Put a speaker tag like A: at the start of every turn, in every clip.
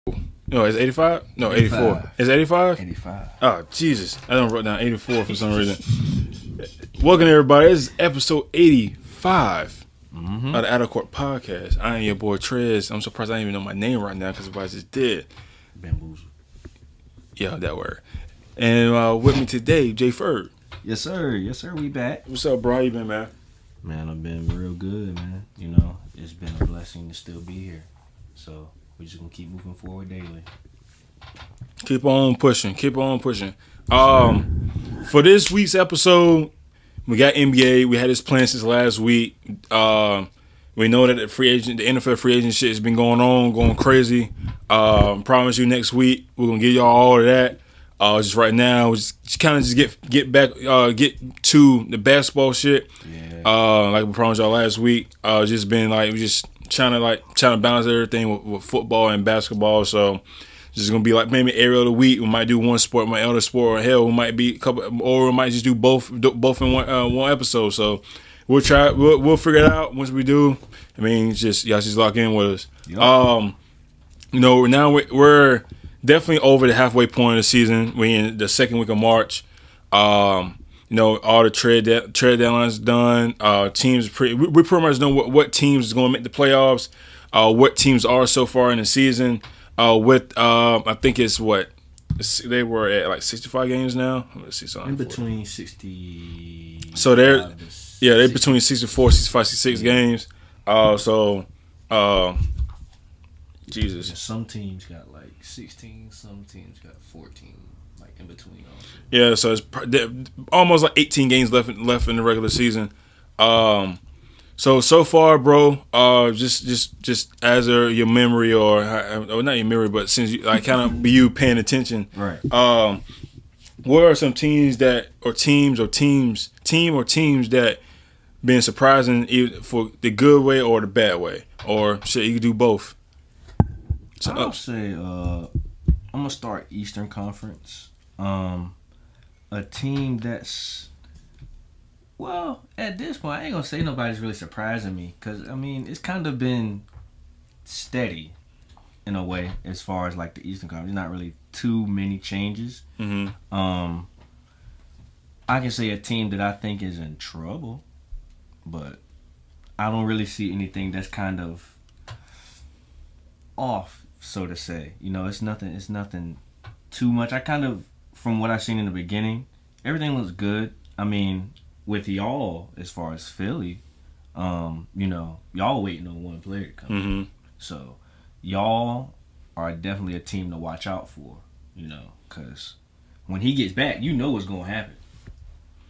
A: No, it's 85? No, 84. It's 85?
B: 85.
A: Oh, Jesus. I don't wrote down 84 for some reason. Welcome, everybody. This is episode 85 of the Out of Court Podcast. I am your boy, Trez. I'm surprised I didn't even know my name right now because if I just did.
B: Bamboozle.
A: Yeah, that word. And with me today, Jay Ferg.
B: Yes, sir. Yes, sir. We back.
A: What's up, bro? How you been, man?
B: Man, I've been real good, man. You know, it's been a blessing to still be here. So, we're just going to keep moving forward daily.
A: Keep on pushing. Keep on pushing. For this week's episode, we got NBA. We had this plan since last week. We know that the NFL free agent shit has been going crazy. Promise you next week we're gonna give y'all all of that. Just right now, just kind of get back, get to the basketball shit.
B: Yeah.
A: Like we promised y'all last week. Just been like we just trying to balance everything with football and basketball. So just gonna be like maybe every other week we might do one sport, my other sport, or hell we might be a couple, or we might just do both in one episode. So we'll try. We'll figure it out once we do. I mean, just y'all just lock in with us.
B: Yep.
A: You know, now we're definitely over the halfway point of the season. We're in the second week of March. You know, all the trade deadlines done. Teams we pretty much know what teams is going to make the playoffs. What teams are so far in the season. I think it's they were at like 65 games now. Let's see something.
B: In between 60.
A: So they're between 64, 65, 66 games. Jesus.
B: Some teams got like 16, some teams got 14, like in between also.
A: Yeah, so it's almost like 18 games left in the regular season. So far, bro, just as your memory or not your memory, but since you like kind of you paying attention,
B: right?
A: What are some teams that been surprising either for the good way or the bad way, or shit you can do both? So,
B: I'll say I'm gonna start Eastern Conference. A team that's at this point I ain't gonna say nobody's really surprising me because I mean it's kind of been steady in a way as far as like the Eastern Conference. Not really too many changes.
A: Mm-hmm.
B: I can say a team that I think is in trouble, but I don't really see anything that's kind of off, so to say. You know, it's nothing too much. I kind of, from what I've seen in the beginning, everything looks good. I mean, with y'all, as far as Philly, you know, y'all waiting on one player to come.
A: Mm-hmm.
B: So, y'all are definitely a team to watch out for, you know, because when he gets back, you know what's going to happen.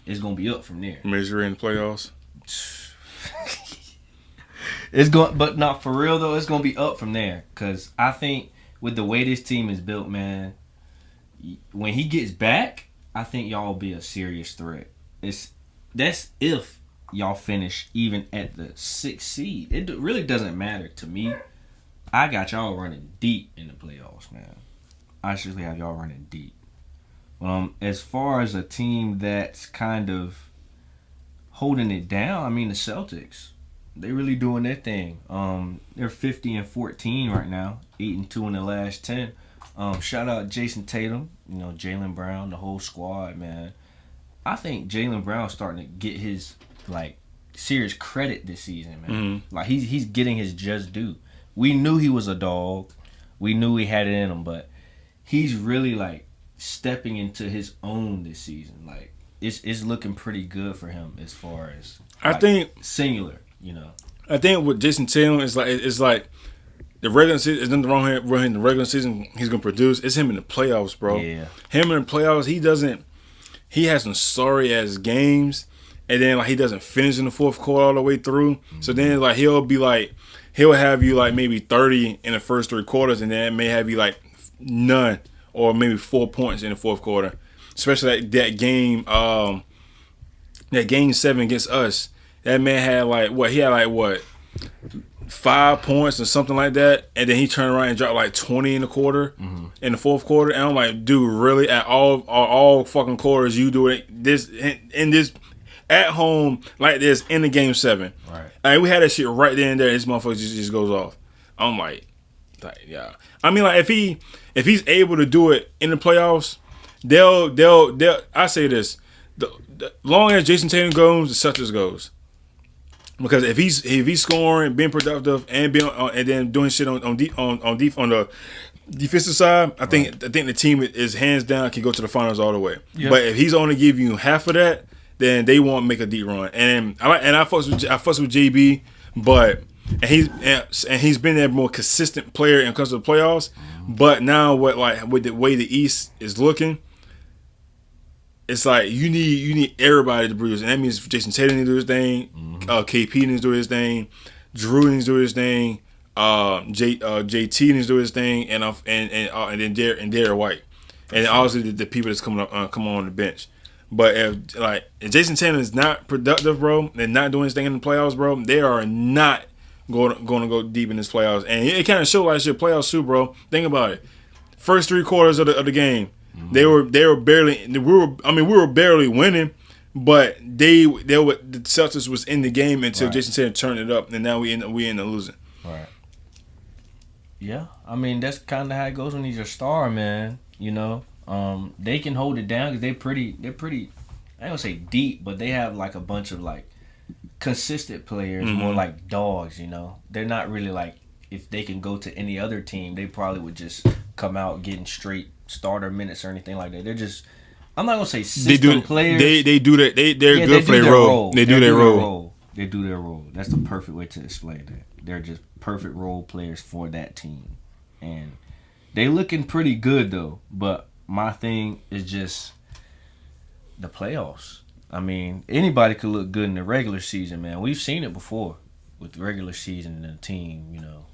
B: It's going to be up from there.
A: Misery in the playoffs.
B: It's going, but not for real though. It's going to be up from there because I think with the way this team is built, man, when he gets back, I think y'all will be a serious threat. That's if y'all finish even at the 6th seed. It really doesn't matter to me. I got y'all running deep in the playoffs, man. I seriously have y'all running deep. As far as a team that's kind of holding it down, I mean the Celtics. They really doing their thing. They're 50-14 right now, 8-2 in the last 10. Shout out Jayson Tatum, you know, Jaylen Brown, the whole squad, man. I think Jaylen Brown's starting to get his like serious credit this season, man.
A: Mm-hmm.
B: Like he's getting his just due. We knew he was a dog. We knew he had it in him, but he's really like stepping into his own this season. Like it's looking pretty good for him as far as
A: I think
B: singular. You know,
A: I think with Jayson Tatum it's like the regular season. There's nothing wrong with him in the regular season. He's gonna produce. It's him in the playoffs, bro.
B: Yeah.
A: Him in the playoffs, he has some sorry ass games, and then like he doesn't finish in the fourth quarter all the way through. Mm-hmm. So then like he'll have you like maybe 30 in the first 3 quarters, and then may have you like none or maybe 4 points in the fourth quarter. Especially that game, that game 7 against us. That man had like 5 points or something like that, and then he turned around and dropped like 20 in the quarter, in the fourth quarter. And I'm like, dude, really? At all fucking quarters, you do it this in this at home like this in the game 7.
B: Right.
A: And we had that shit right there and there. This motherfucker just goes off. I'm like, Like, yeah, I mean, like if he's able to do it in the playoffs, they'll. I say this: the long as Jayson Tatum goes, the Celtics goes. Because if he's scoring, being productive, and and then doing shit on the defensive side, I think the team is hands down can go to the finals all the way. Yep. But if he's only giving you half of that, then they won't make a deep run. And I fucks with JB, but he's been a more consistent player in terms of the playoffs. But now with the way the East is looking, it's like you need everybody to bruise, and that means Jayson Tatum needs to do his thing, KP needs to do his thing, Drew needs to do his thing, JT needs to do his thing, and then Derek White, and obviously the people that's come on the bench. But if Jayson Tatum is not productive, bro, and not doing his thing in the playoffs, bro, they are not going to go deep in this playoffs, and it kind of showed last year playoffs too, bro. Think about it, first 3 quarters of the game. They were barely. We were barely winning, but the Celtics was in the game until Jayson Tatum turned it up, and now we end up losing. Right.
B: Yeah, I mean that's kind of how it goes when he's your star, man. You know, they can hold it down because they're pretty. I ain't gonna say deep, but they have like a bunch of like consistent players, more like dogs. You know, they're not really like if they can go to any other team, they probably would just come out getting straight starter minutes or anything like that. They're just, I'm not gonna say system players.
A: They do that. They're good for their role. They do their role.
B: They do their role. That's the perfect way to explain that. They're just perfect role players for that team, and they looking pretty good though. But my thing is just the playoffs. I mean, anybody could look good in the regular season, man. We've seen it before with the regular season and the team, you know,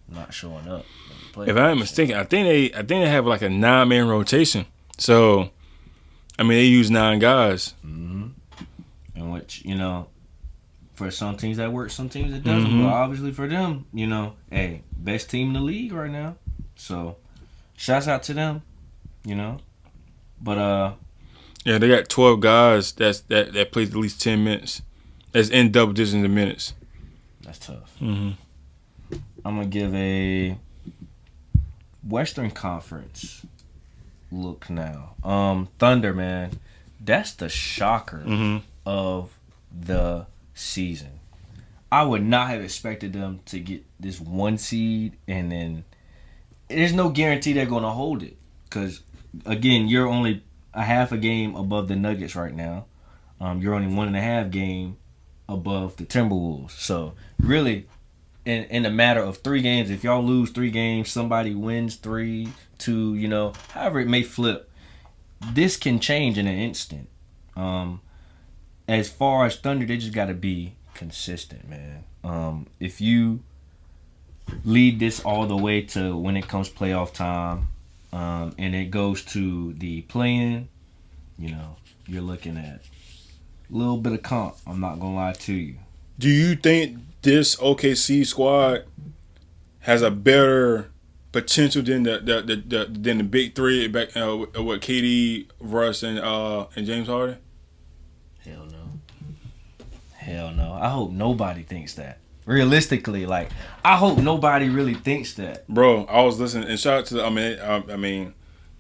B: not showing up.
A: If I'm not mistaken, I think they have like a 9-man rotation. So, I mean, they use 9 guys.
B: In which, you know, for some teams that works, some teams it doesn't. But obviously for them, you know, hey, best team in the league right now. So, shouts out to them, you know. But
A: yeah, they got 12 guys that plays at least 10 minutes. That's in double digits of minutes.
B: That's tough. I'm gonna give a Western Conference look now. Thunder, man, that's the shocker of the season. I would not have expected them to get this 1 seed, and then there's no guarantee they're going to hold it. Because, again, you're only a half a game above the Nuggets right now. You're only 1.5 game above the Timberwolves. So, really, in a matter of 3 games, if y'all lose 3 games, somebody wins 3, 2, you know, however it may flip, this can change in an instant. As far as Thunder, they just got to be consistent, man. If you lead this all the way to when it comes playoff time, and it goes to the play-in, you know, you're looking at a little bit of comp. I'm not gonna lie to you.
A: Do you think this OKC squad has a better potential than the big 3 back with KD, Russ, and James Harden?
B: Hell no. I hope nobody thinks that. Realistically, like, I hope nobody really thinks that.
A: Bro, I was listening, and shout out to I mean,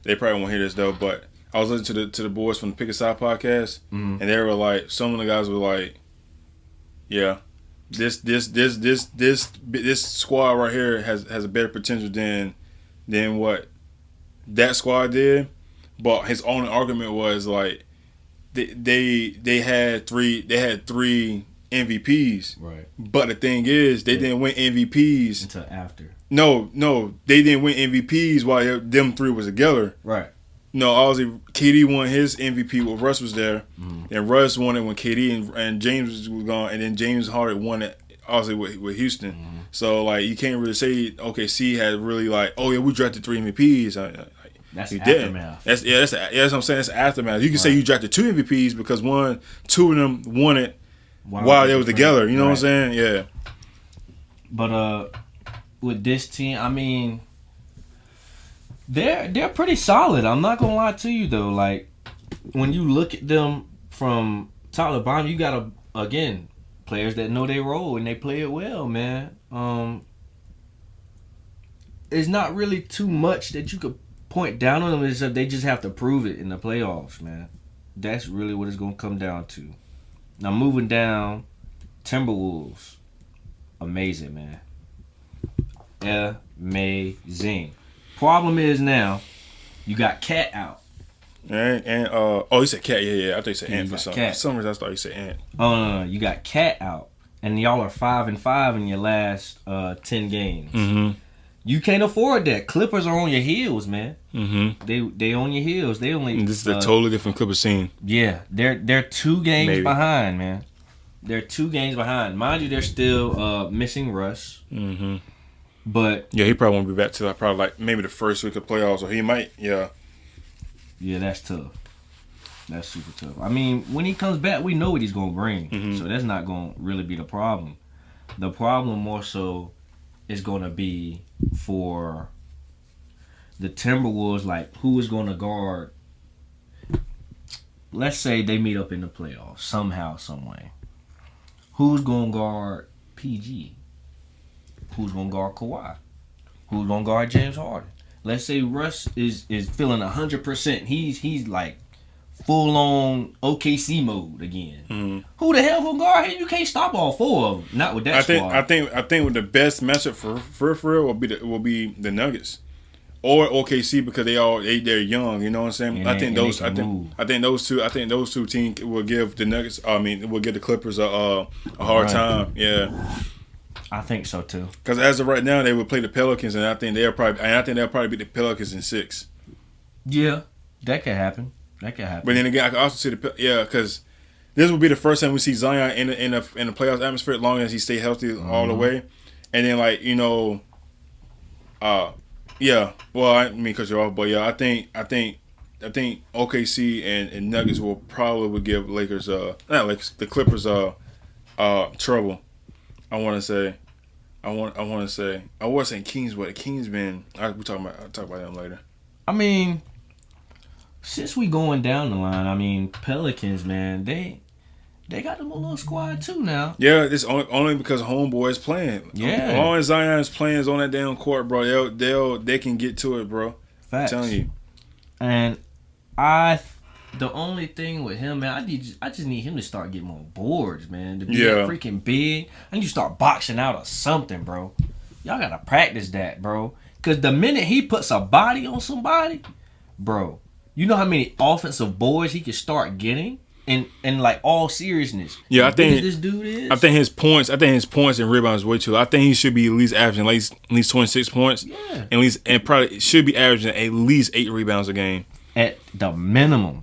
A: they probably won't hear this though, but I was listening to the boys from the Pick a Side podcast, and they were like, some of the guys were like, yeah, this squad right here has a better potential than what that squad did. But his only argument was like they had three MVPs.
B: Right.
A: But the thing is, they didn't win MVPs
B: until after.
A: No, they didn't win MVPs while them 3 was together.
B: Right.
A: No, obviously KD won his MVP when Russ was there, and Russ won it when KD and James was gone, and then James Harden won it obviously with Houston. So like you can't really say OKC had really like, oh yeah, we drafted 3 MVPs.
B: That's
A: you
B: aftermath.
A: Didn't. That's what I'm saying. That's aftermath. You can say you drafted 2 MVPs because 2 of them won it while they was together. You know what I'm saying? Yeah.
B: But with this team, I mean, they're pretty solid. I'm not gonna lie to you though. Like when you look at them from top to bottom, you got again players that know their role and they play it well, man. it's not really too much that you could point down on them. Is that they just have to prove it in the playoffs, man. That's really what it's gonna come down to. Now moving down, Timberwolves, amazing, man. Amazing. Problem is now, you got Cat out.
A: And oh, you said Cat, yeah. I thought you said Ant for some reason. I thought you said Ant.
B: Oh no, you got Cat out, and y'all are 5-5 in your last 10 games.
A: Mm-hmm.
B: You can't afford that. Clippers are on your heels, man.
A: Mm-hmm.
B: They on your heels. They only.
A: This is a totally different Clippers scene.
B: Yeah, they're 2 games behind, man. They're 2 games behind. Mind you, they're still missing Russ.
A: Mm-hmm.
B: But
A: yeah, he probably won't be back till probably like maybe the first week of playoffs, or he might. Yeah.
B: Yeah, that's tough. That's super tough. I mean, when he comes back, we know what he's gonna bring.
A: Mm-hmm.
B: So that's not gonna really be the problem. The problem more so is gonna be for the Timberwolves, like who is gonna guard. Let's say they meet up in the playoffs somehow, some way. Who's gonna guard PG? Who's gonna guard Kawhi? Who's gonna guard James Harden? Let's say Russ is feeling 100%. He's like full on OKC mode again.
A: Mm-hmm.
B: Who the hell gonna guard him? You can't stop all 4 of them. Not with that squad.
A: I think with the best matchup for real will be the Nuggets or OKC, because they're young. You know what I'm saying? I think those two teams will give the Nuggets. Will give the Clippers a hard time. Yeah.
B: I think so too.
A: Because as of right now, they would play the Pelicans, and I think they'll probably beat the Pelicans in 6.
B: Yeah, that could happen. But
A: then again, I can also see because this will be the first time we see Zion in the playoffs atmosphere, as long as he stay healthy all the way. And then Well, I mean, because you're off, but yeah, I think OKC and Nuggets will give Lakers the Clippers trouble. I wasn't Kings, but the Kings been. I'll talk about them later.
B: I mean, since we going down the line, I mean, Pelicans, man, they got them a little squad too now.
A: Yeah, it's only because homeboy is playing.
B: Yeah,
A: as long as Zion's playing on that damn court, bro, they can get to it, bro.
B: Facts.
A: I'm telling you.
B: And the only thing with him, man, I just need him to start getting more boards, man. To be freaking big, I need to start boxing out or something, bro. Y'all gotta practice that, bro. Cause the minute he puts a body on somebody, bro, you know how many offensive boards he can start getting. In like all seriousness,
A: yeah, I think
B: this dude is.
A: I think his points and rebounds way too low. I think he should be at least averaging at least 26 points.
B: Yeah,
A: and probably should be averaging at least 8 rebounds a game
B: at the minimum.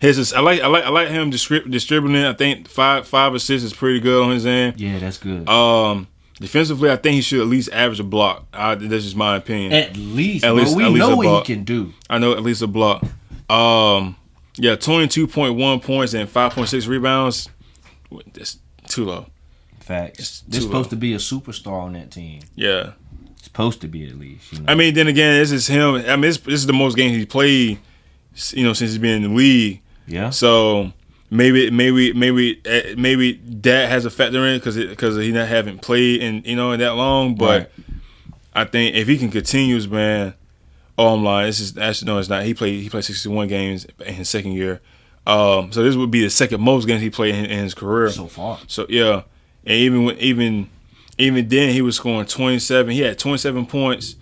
A: I like him distributing. I think five assists is pretty good on his end.
B: Yeah, that's good.
A: Defensively, I think he should at least average a block. That's just my opinion.
B: At least we know what he can do.
A: I know at least a block. Yeah, 22.1 points and 5.6 rebounds. That's too low.
B: Facts. They're supposed to be a superstar on that team.
A: Yeah.
B: Supposed to be, at least. You know?
A: I mean, then again, this is him. I mean, this is the most games he's played, since he's been in the league.
B: Yeah.
A: So maybe that has a factor in it because he haven't played in that long. But right. I think if he can continue, man. Oh, I'm lying. It's not. He played 61 games in his second year. So this would be the second most games he played in his career
B: so far.
A: So yeah, and even then he was scoring 27. He had 27 points,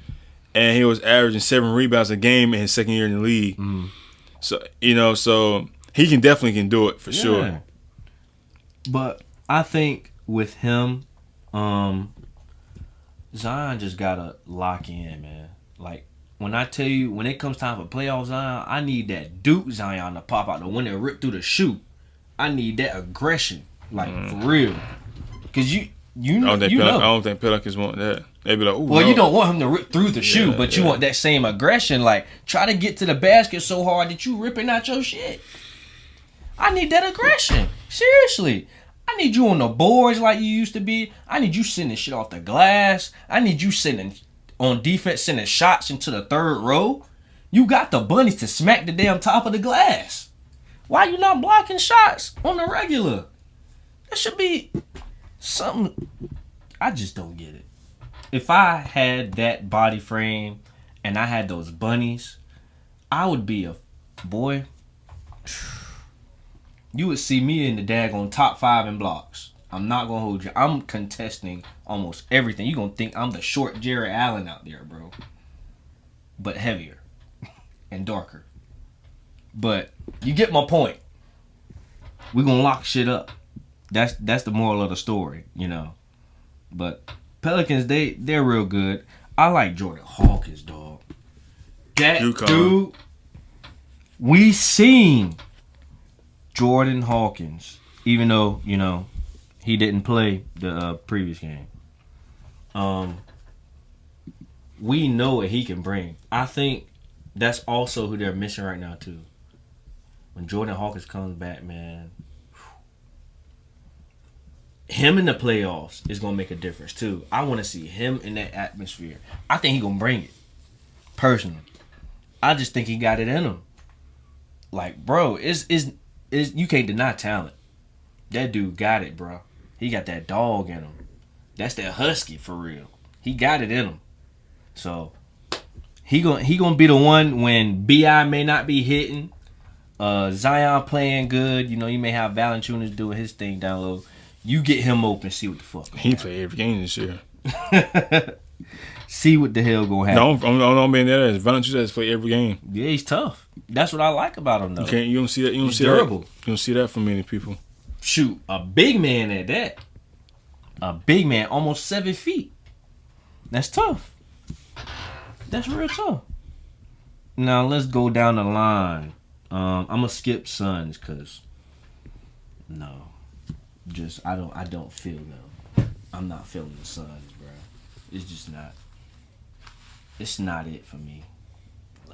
A: and he was averaging 7 rebounds a game in his second year in the league.
B: Mm.
A: So so he definitely can do it for sure.
B: But I think with him, Zion just gotta lock in, man. Like. When I tell you, when it comes time for playoff Zion, I need that Duke Zion to pop out the window and rip through the shoe. I need that aggression, like for real. Cause you know. I
A: don't think Pelicans want that. They be like, ooh.
B: Well, no. You don't want him to rip through the shoe, but you want that same aggression. Like try to get to the basket so hard that you ripping out your shit. I need that aggression. Seriously. I need you on the boards like you used to be. I need you sending shit off the glass. I need you sending. On defense, sending shots into the third row. You got the bunnies to smack the damn top of the glass. Why you not blocking shots on the regular? That should be something. I just don't get it. if I had that body frame and I had those bunnies, I would be a boy. You would see me in the daggone top 5 in blocks. I'm not gonna hold you. I'm contesting almost everything. You gonna think I'm the short Jared Allen out there, bro. But heavier and darker. But you get my point. We gonna lock shit up. That's the moral of the story, you know. But Pelicans, they're real good. I like Jordan Hawkins, dog. That dude, we seen Jordan Hawkins, even though, you know, he didn't play the previous game. We know what he can bring. I think that's also who they're missing right now, too. When Jordan Hawkins comes back, man, him in the playoffs is going to make a difference, too. I want to see him in that atmosphere. I think he's going to bring it, personally. I just think he got it in him. Like, bro, you can't deny talent. That dude got it, bro. He got that dog in him. That's that husky, for real. He got it in him. So, he gonna be the one when B.I. may not be hitting. Zion playing good. You know, you may have Valanciunas doing his thing down low. You get him open, see what the fuck.
A: He played every game this year.
B: See what the hell gonna happen.
A: No, I'm being there. Valanciunas has played every game.
B: Yeah, he's tough. That's what I like about him, though.
A: You don't see that.
B: He's durable.
A: You don't see that from many people.
B: Shoot, a big man at that. A big man, almost 7 feet. That's tough. That's real tough. Now let's go down the line. I'm gonna skip Suns because I don't feel them. I'm not feeling the Suns, bro. It's just not. It's not it for me.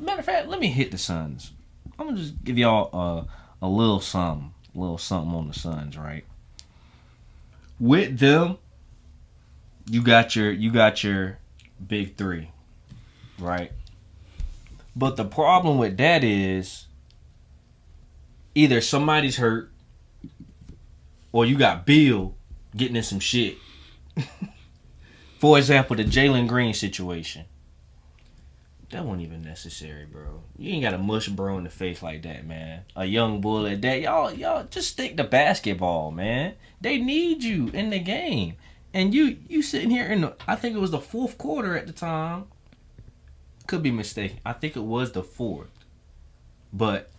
B: Matter of fact, let me hit the Suns. I'm gonna just give y'all a little something on the Suns, right? With them, you got your big three, right? But the problem with that is either somebody's hurt or you got Bill getting in some shit. For example, the Jalen Green situation. That wasn't even necessary, bro. You ain't got to mush bro in the face like that, man. A young bull at that. Y'all just stick to basketball, man. They need you in the game. And you sitting here I think it was the fourth quarter at the time. Could be mistaken. I think it was the fourth. But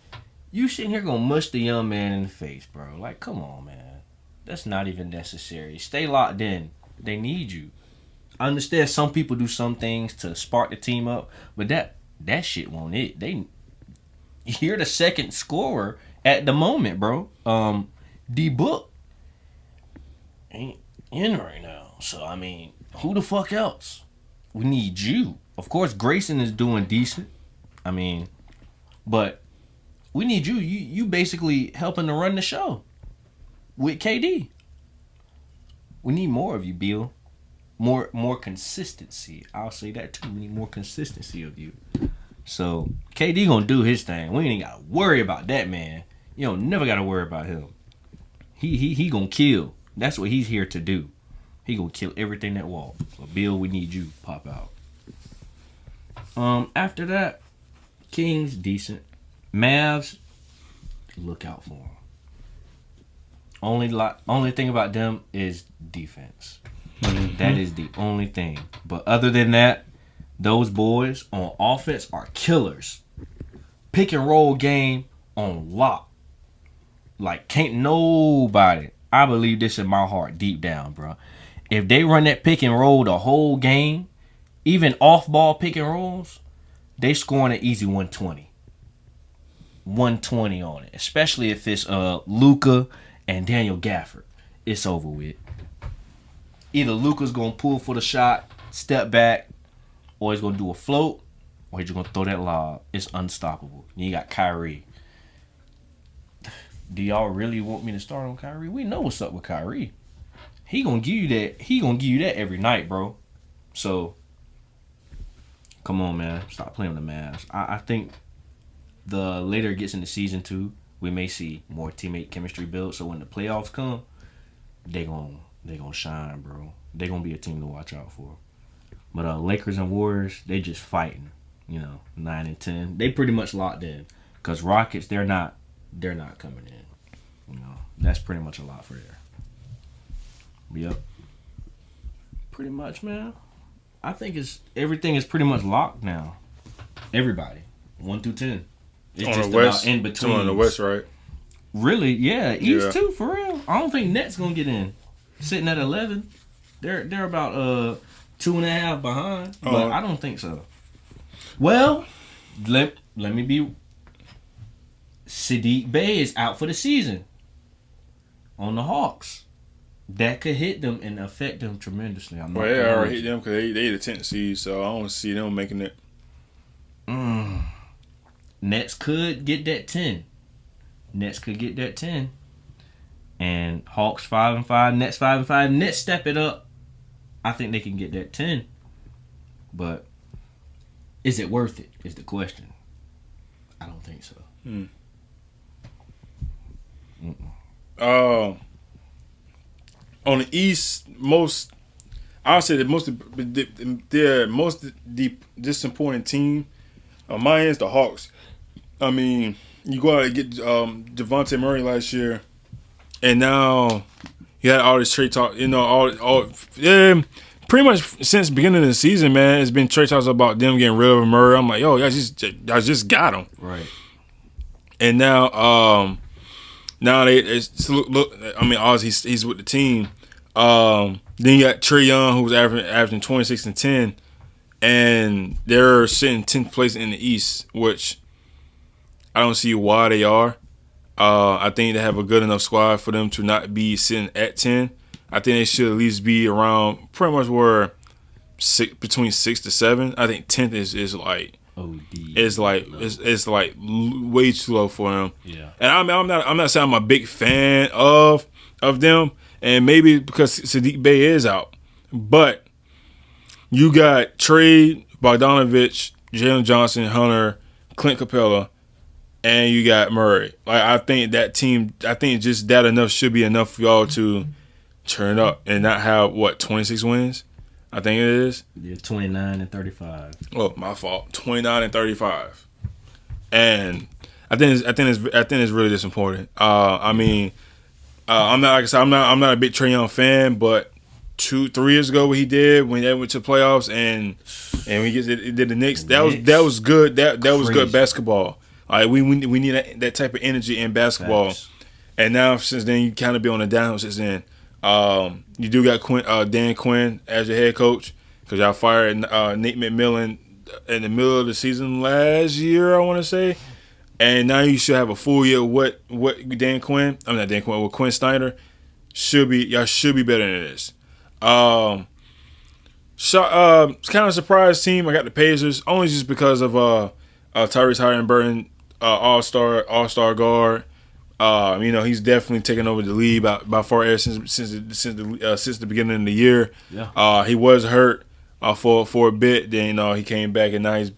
B: you sitting here gonna mush the young man in the face, bro. Like, come on, man. That's not even necessary. Stay locked in. They need you. I understand some people do some things to spark the team up, but that shit won't it. You're the second scorer at the moment, bro. D-Book ain't in right now. So, I mean, who the fuck else? We need you. Of course, Grayson is doing decent. I mean, but we need you. You basically helping to run the show with KD. We need more of you, Bill. More consistency. I'll say that too. We need more consistency of you. So KD gonna do his thing. We ain't gotta worry about that, man. You don't never gotta worry about him. He gonna kill. That's what he's here to do. He gonna kill everything that walks. So Bill, we need you. Pop out. After that, Kings decent. Mavs, look out for them. Only thing about them is defense. Mm-hmm. That is the only thing. But other than that, those boys on offense are killers. Pick and roll game on lock. Like, can't nobody. I believe this in my heart deep down, bro. If they run that pick and roll the whole game, even off-ball pick and rolls, they scoring an easy 120. 120 on it. Especially if it's Luka and Daniel Gafford. It's over with. Either Luka's going to pull for the shot, step back, or he's going to do a float, or he's just going to throw that lob. It's unstoppable. And you got Kyrie. Do y'all really want me to start on Kyrie? We know what's up with Kyrie. He going to give you that. He going to give you that every night, bro. So, come on, man. Stop playing with the Mavs. I think the later it gets into season 2, we may see more teammate chemistry build. So when the playoffs come, they gonna shine, bro. They gonna be a team to watch out for. But Lakers and Warriors, they just fighting. 9 and 10. They pretty much locked in. Cause Rockets, they're not coming in. That's pretty much a lot for there. Yep. Pretty much, man. I think everything is pretty much locked now. Everybody, 1 through 10. It's
A: on
B: just
A: the West,
B: about in between.
A: on the West, right?
B: Really? Yeah, East too, for real. I don't think Nets gonna get in. Sitting at 11, they're about 2.5 behind, but I don't think so. Well, let me be. Sadiq Bey is out for the season on the Hawks. That could hit them and affect them tremendously.
A: Well, they already hit them because they the 10th seed, so I don't see them making it.
B: Nets could get that 10. And Hawks 5-5, Nets 5-5. Nets step it up. I think they can get that 10. But is it worth it? Is the question. I don't think so.
A: On the East, I would say the most disappointing team on my end is the Hawks. I mean, you go out and get Devontae Murray last year, and now you had all this trade talk. Pretty much since the beginning of the season, man, it's been trade talks about them getting rid of Murray. I'm like, yo, y'all just got him,
B: right?
A: And now it's look. I mean, obviously he's with the team. Then you got Trae Young, who was averaging 26 and 10, and they're sitting 10th place in the East, which I don't see why they are. I think they have a good enough squad for them to not be sitting at 10. I think they should at least be around pretty much where between 6 to 7. I think 10th is like.
B: OD.
A: It's like way too low for them.
B: Yeah.
A: And I'm not saying I'm a big fan of them, and maybe because Sadiq Bey is out, but you got Trey Bogdanovich, Jalen Johnson, Hunter, Clint Capella, and you got Murray. Like I think that team, just that enough should be enough for y'all to turn up and not have 26 wins. I think it is.
B: Yeah, 29 and 35.
A: Oh, my fault. 29 and 35. And I think it's really disappointing. I mean, I'm not, like I said, I'm not a big Trae Young fan, but 2-3 years ago what he did when they went to playoffs and we did the Knicks, that was good. That was good basketball. Like we need that type of energy in basketball. Facts. And now since then you kind of be on the downhill since then. You do got Dan Quinn as your head coach because y'all fired Nate McMillan in the middle of the season last year, I want to say, and now you should have a full year. What Dan Quinn? I'm not Dan Quinn. What Quinn Snyder y'all should be better than this. It's kind of a surprise team. I got the Pacers only just because of Tyrese Halliburton, all-star guard. He's definitely taken over the lead by far ever since the beginning of the year.
B: Yeah.
A: He was hurt for a bit. Then he came back and now he's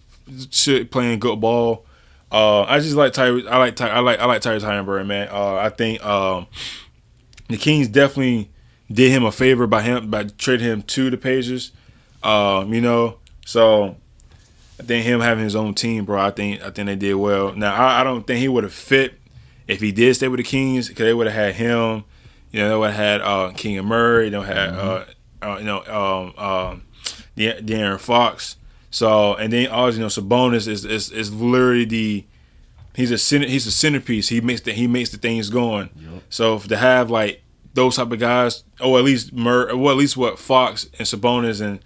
A: playing good ball. I just like Tyrese. I like Tyrese Halliburton, man. I think the Kings definitely did him a favor by trading him to the Pacers. So I think him having his own team, bro. I think they did well. Now I don't think he would have fit. If he did stay with the Kings, because they would have had him, they would have had King and Murray, they would have had De'Aaron Fox. So and then also Sabonis is literally he's a centerpiece. He makes the things going.
B: Yep.
A: So to have like those type of guys, or at least what Fox and Sabonis and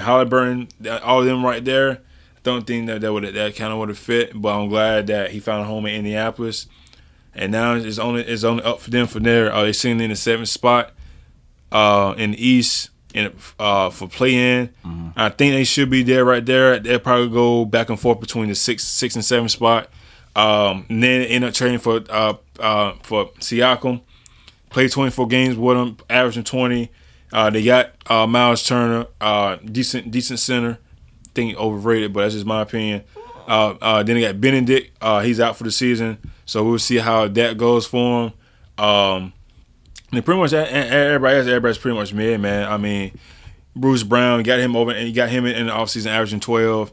A: Halliburton, all of them right there, I don't think that kind of would have fit. But I'm glad that he found a home in Indianapolis. And now it's only up for them from there. They're sitting in the 7th spot in the East for play-in.
B: Mm-hmm.
A: I think they should be there right there. They'll probably go back and forth between the 6 and 7 spot. And then end up trading for Siakam. Played 24 games with him, averaging 20. They got Miles Turner, decent center. I think overrated, but that's just my opinion. Then they got Benedict. He's out for the season. So we'll see how that goes for him. And pretty much everybody's pretty much mid, man. I mean, Bruce Brown, got him over, and you got him in the offseason averaging 12.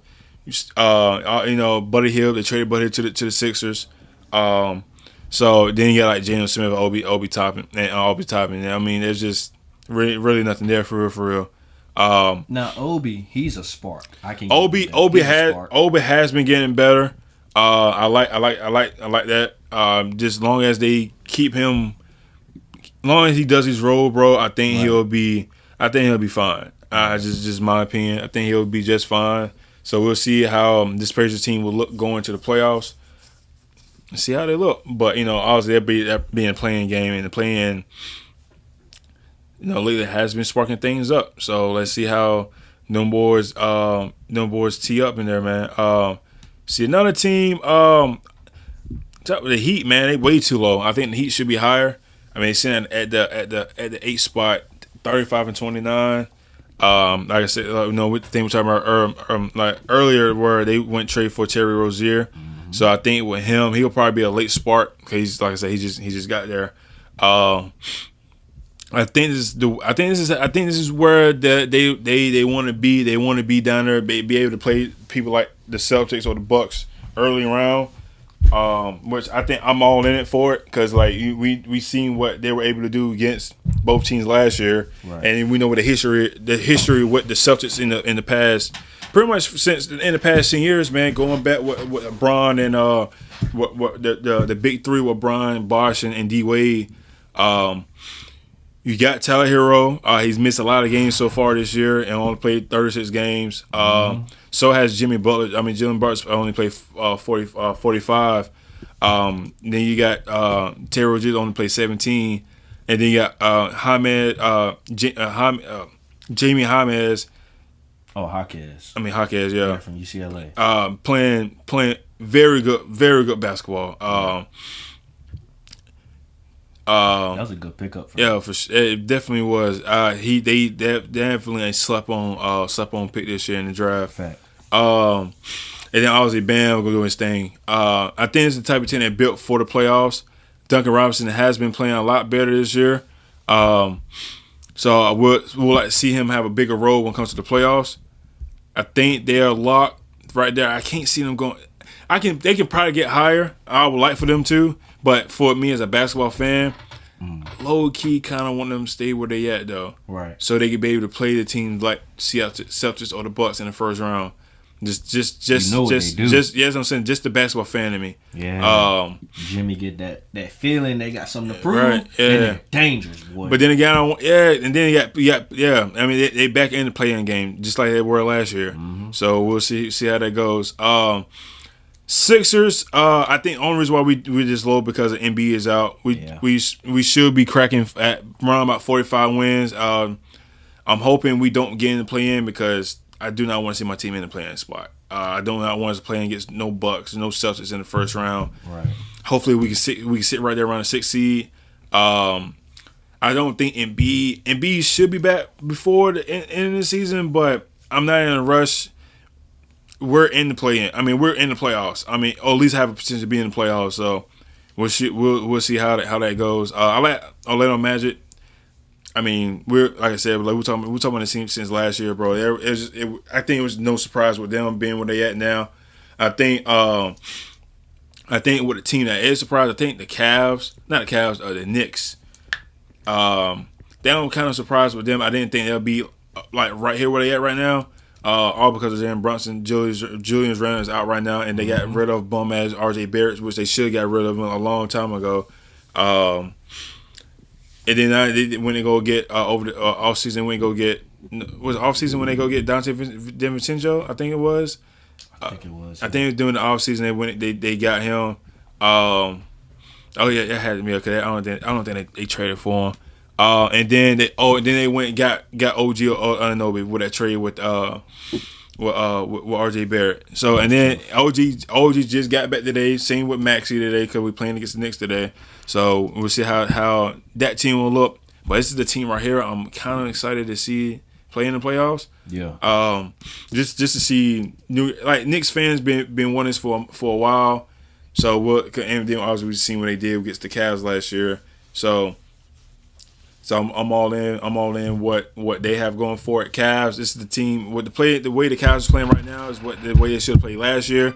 A: Buddy Hield, they traded Buddy Hield to the Sixers. So then you got like Jalen Smith, Obi Toppin. I mean, there's just really nothing there for real.
B: Now Obi, he's a spark. I can.
A: Obi has been getting better. I like that. Just long as they keep him, long as he does his role, bro, I think he'll be fine. Just my opinion. I think he'll be just fine. So we'll see how this Pacers team will look going to the playoffs. See how they look. But obviously that being a playing game, and the playing, lately has been sparking things up. So let's see how them boys tee up in there, man. See another team, the Heat, man, they way too low. I think the Heat should be higher. I mean, sitting at the 8th spot, 35-29. Like I said, with the thing we're talking about like earlier, where they went trade for Terry Rozier. Mm-hmm. So I think with him, he'll probably be a late spark because he's, like I said, he just got there. I think this is where they want to be. They want to be down there, be able to play people like the Celtics or the Bucks early round. Which I think I'm all in it for it, because like we seen what they were able to do against both teams last year, right. And we know what the history with the Celtics in the past, pretty much since in the past 10 years, man, going back with Bron and what the big three with Bron, Bosh, and D Wade. You got Tyler Hero. He's missed a lot of games so far this year and only played 36 games. So has Jimmy Butler. I mean, Jimmy Butler only played 45. Then you got Terry Rozier only played 17. And then you got Jamie James.
B: Oh, Jaquez.
A: I mean, Jaquez, yeah.
B: From UCLA.
A: Playing very good basketball.
B: That was a good pickup.
A: For sure. It definitely was. They definitely slept on pick this year in the draft.
B: Fact.
A: And then obviously Bam will do his thing. I think it's the type of team that built for the playoffs. Duncan Robinson has been playing a lot better this year. So I we'll like to see him have a bigger role when it comes to the playoffs. I think they're locked right there. I can't see them going. They can probably get higher. I would like for them to. But for me as a basketball fan, low key kind of want them to stay where they at though,
B: right?
A: So they can be able to play the teams like Celtics or the Bucks in the first round. Just yes, I'm saying just the basketball fan in me.
B: Yeah. Jimmy get that feeling they got something to prove.
A: Right. Yeah.
B: And they're dangerous, boy.
A: But then again, and then you got. I mean, they back in the playing game just like they were last year. Mm-hmm. So we'll see how that goes. Sixers, I think the only reason why we're just low because of Embiid is out. We should be cracking at around about 45 wins. I'm hoping we don't get in the play-in because I do not want to see my team in the play-in spot. I do not want us to play against no Bucks, no Celtics in the first round.
B: Right.
A: Hopefully we can sit right there around the 6th seed. I don't think Embiid should be back before the end of the season, but I'm not in a rush. We're in the play-in. I mean, we're in the playoffs. I mean, or at least have a potential to be in the playoffs. So we'll see how that goes. I like Orlando Magic. I mean, like I said, like we're talking about the team since last year, bro. I think it was no surprise with them being where they at now. I think with the team that is surprised, I think the Knicks. They don't kind of surprised with them. I didn't think they'll be like right here where they at right now. All because of Jalen Brunson. Julius Randle is out right now, and they got rid of bum ass RJ Barrett, which they should have got rid of him a long time ago. And then when they go get over the off season, when they go get when they go get Dante DiVincenzo, I think it was.
B: I think it was.
A: I think it was during the off season they got him. Oh yeah, it had to be okay. I don't think they traded for him. And then they went and got OG Anunoby with that trade with RJ Barrett. So and then OG just got back today. Same with Maxey today because we're playing against the Knicks today. So we'll see how that team will look. But this is the team right here. I'm kind of excited to see play in the playoffs.
B: Yeah.
A: Just to see Knicks fans been wanting this for a while. So and then obviously we've seen what they did against the Cavs last year. So So I'm all in. I'm all in. What they have going for it. Cavs. This is the team. What the way the Cavs are playing right now is the way they should have played last year.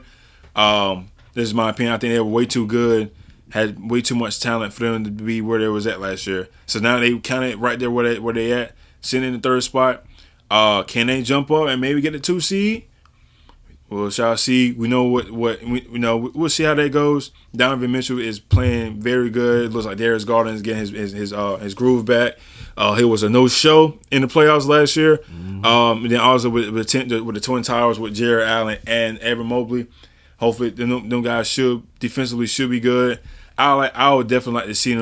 A: This is my opinion. I think they were way too good. Had way too much talent for them to be where they was at last year. So now they kind of right there where they at, sitting in the third spot. Can they jump up and maybe get the 2 seed? Well, shall see. We know what we know. We'll see how that goes. Donovan Mitchell is playing very good. It looks like Darius Garland is getting his groove back. He was a no-show in the playoffs last year. And then also with the Twin Towers with Jared Allen and Evan Mobley. Hopefully, them guys defensively should be good. I would definitely like to see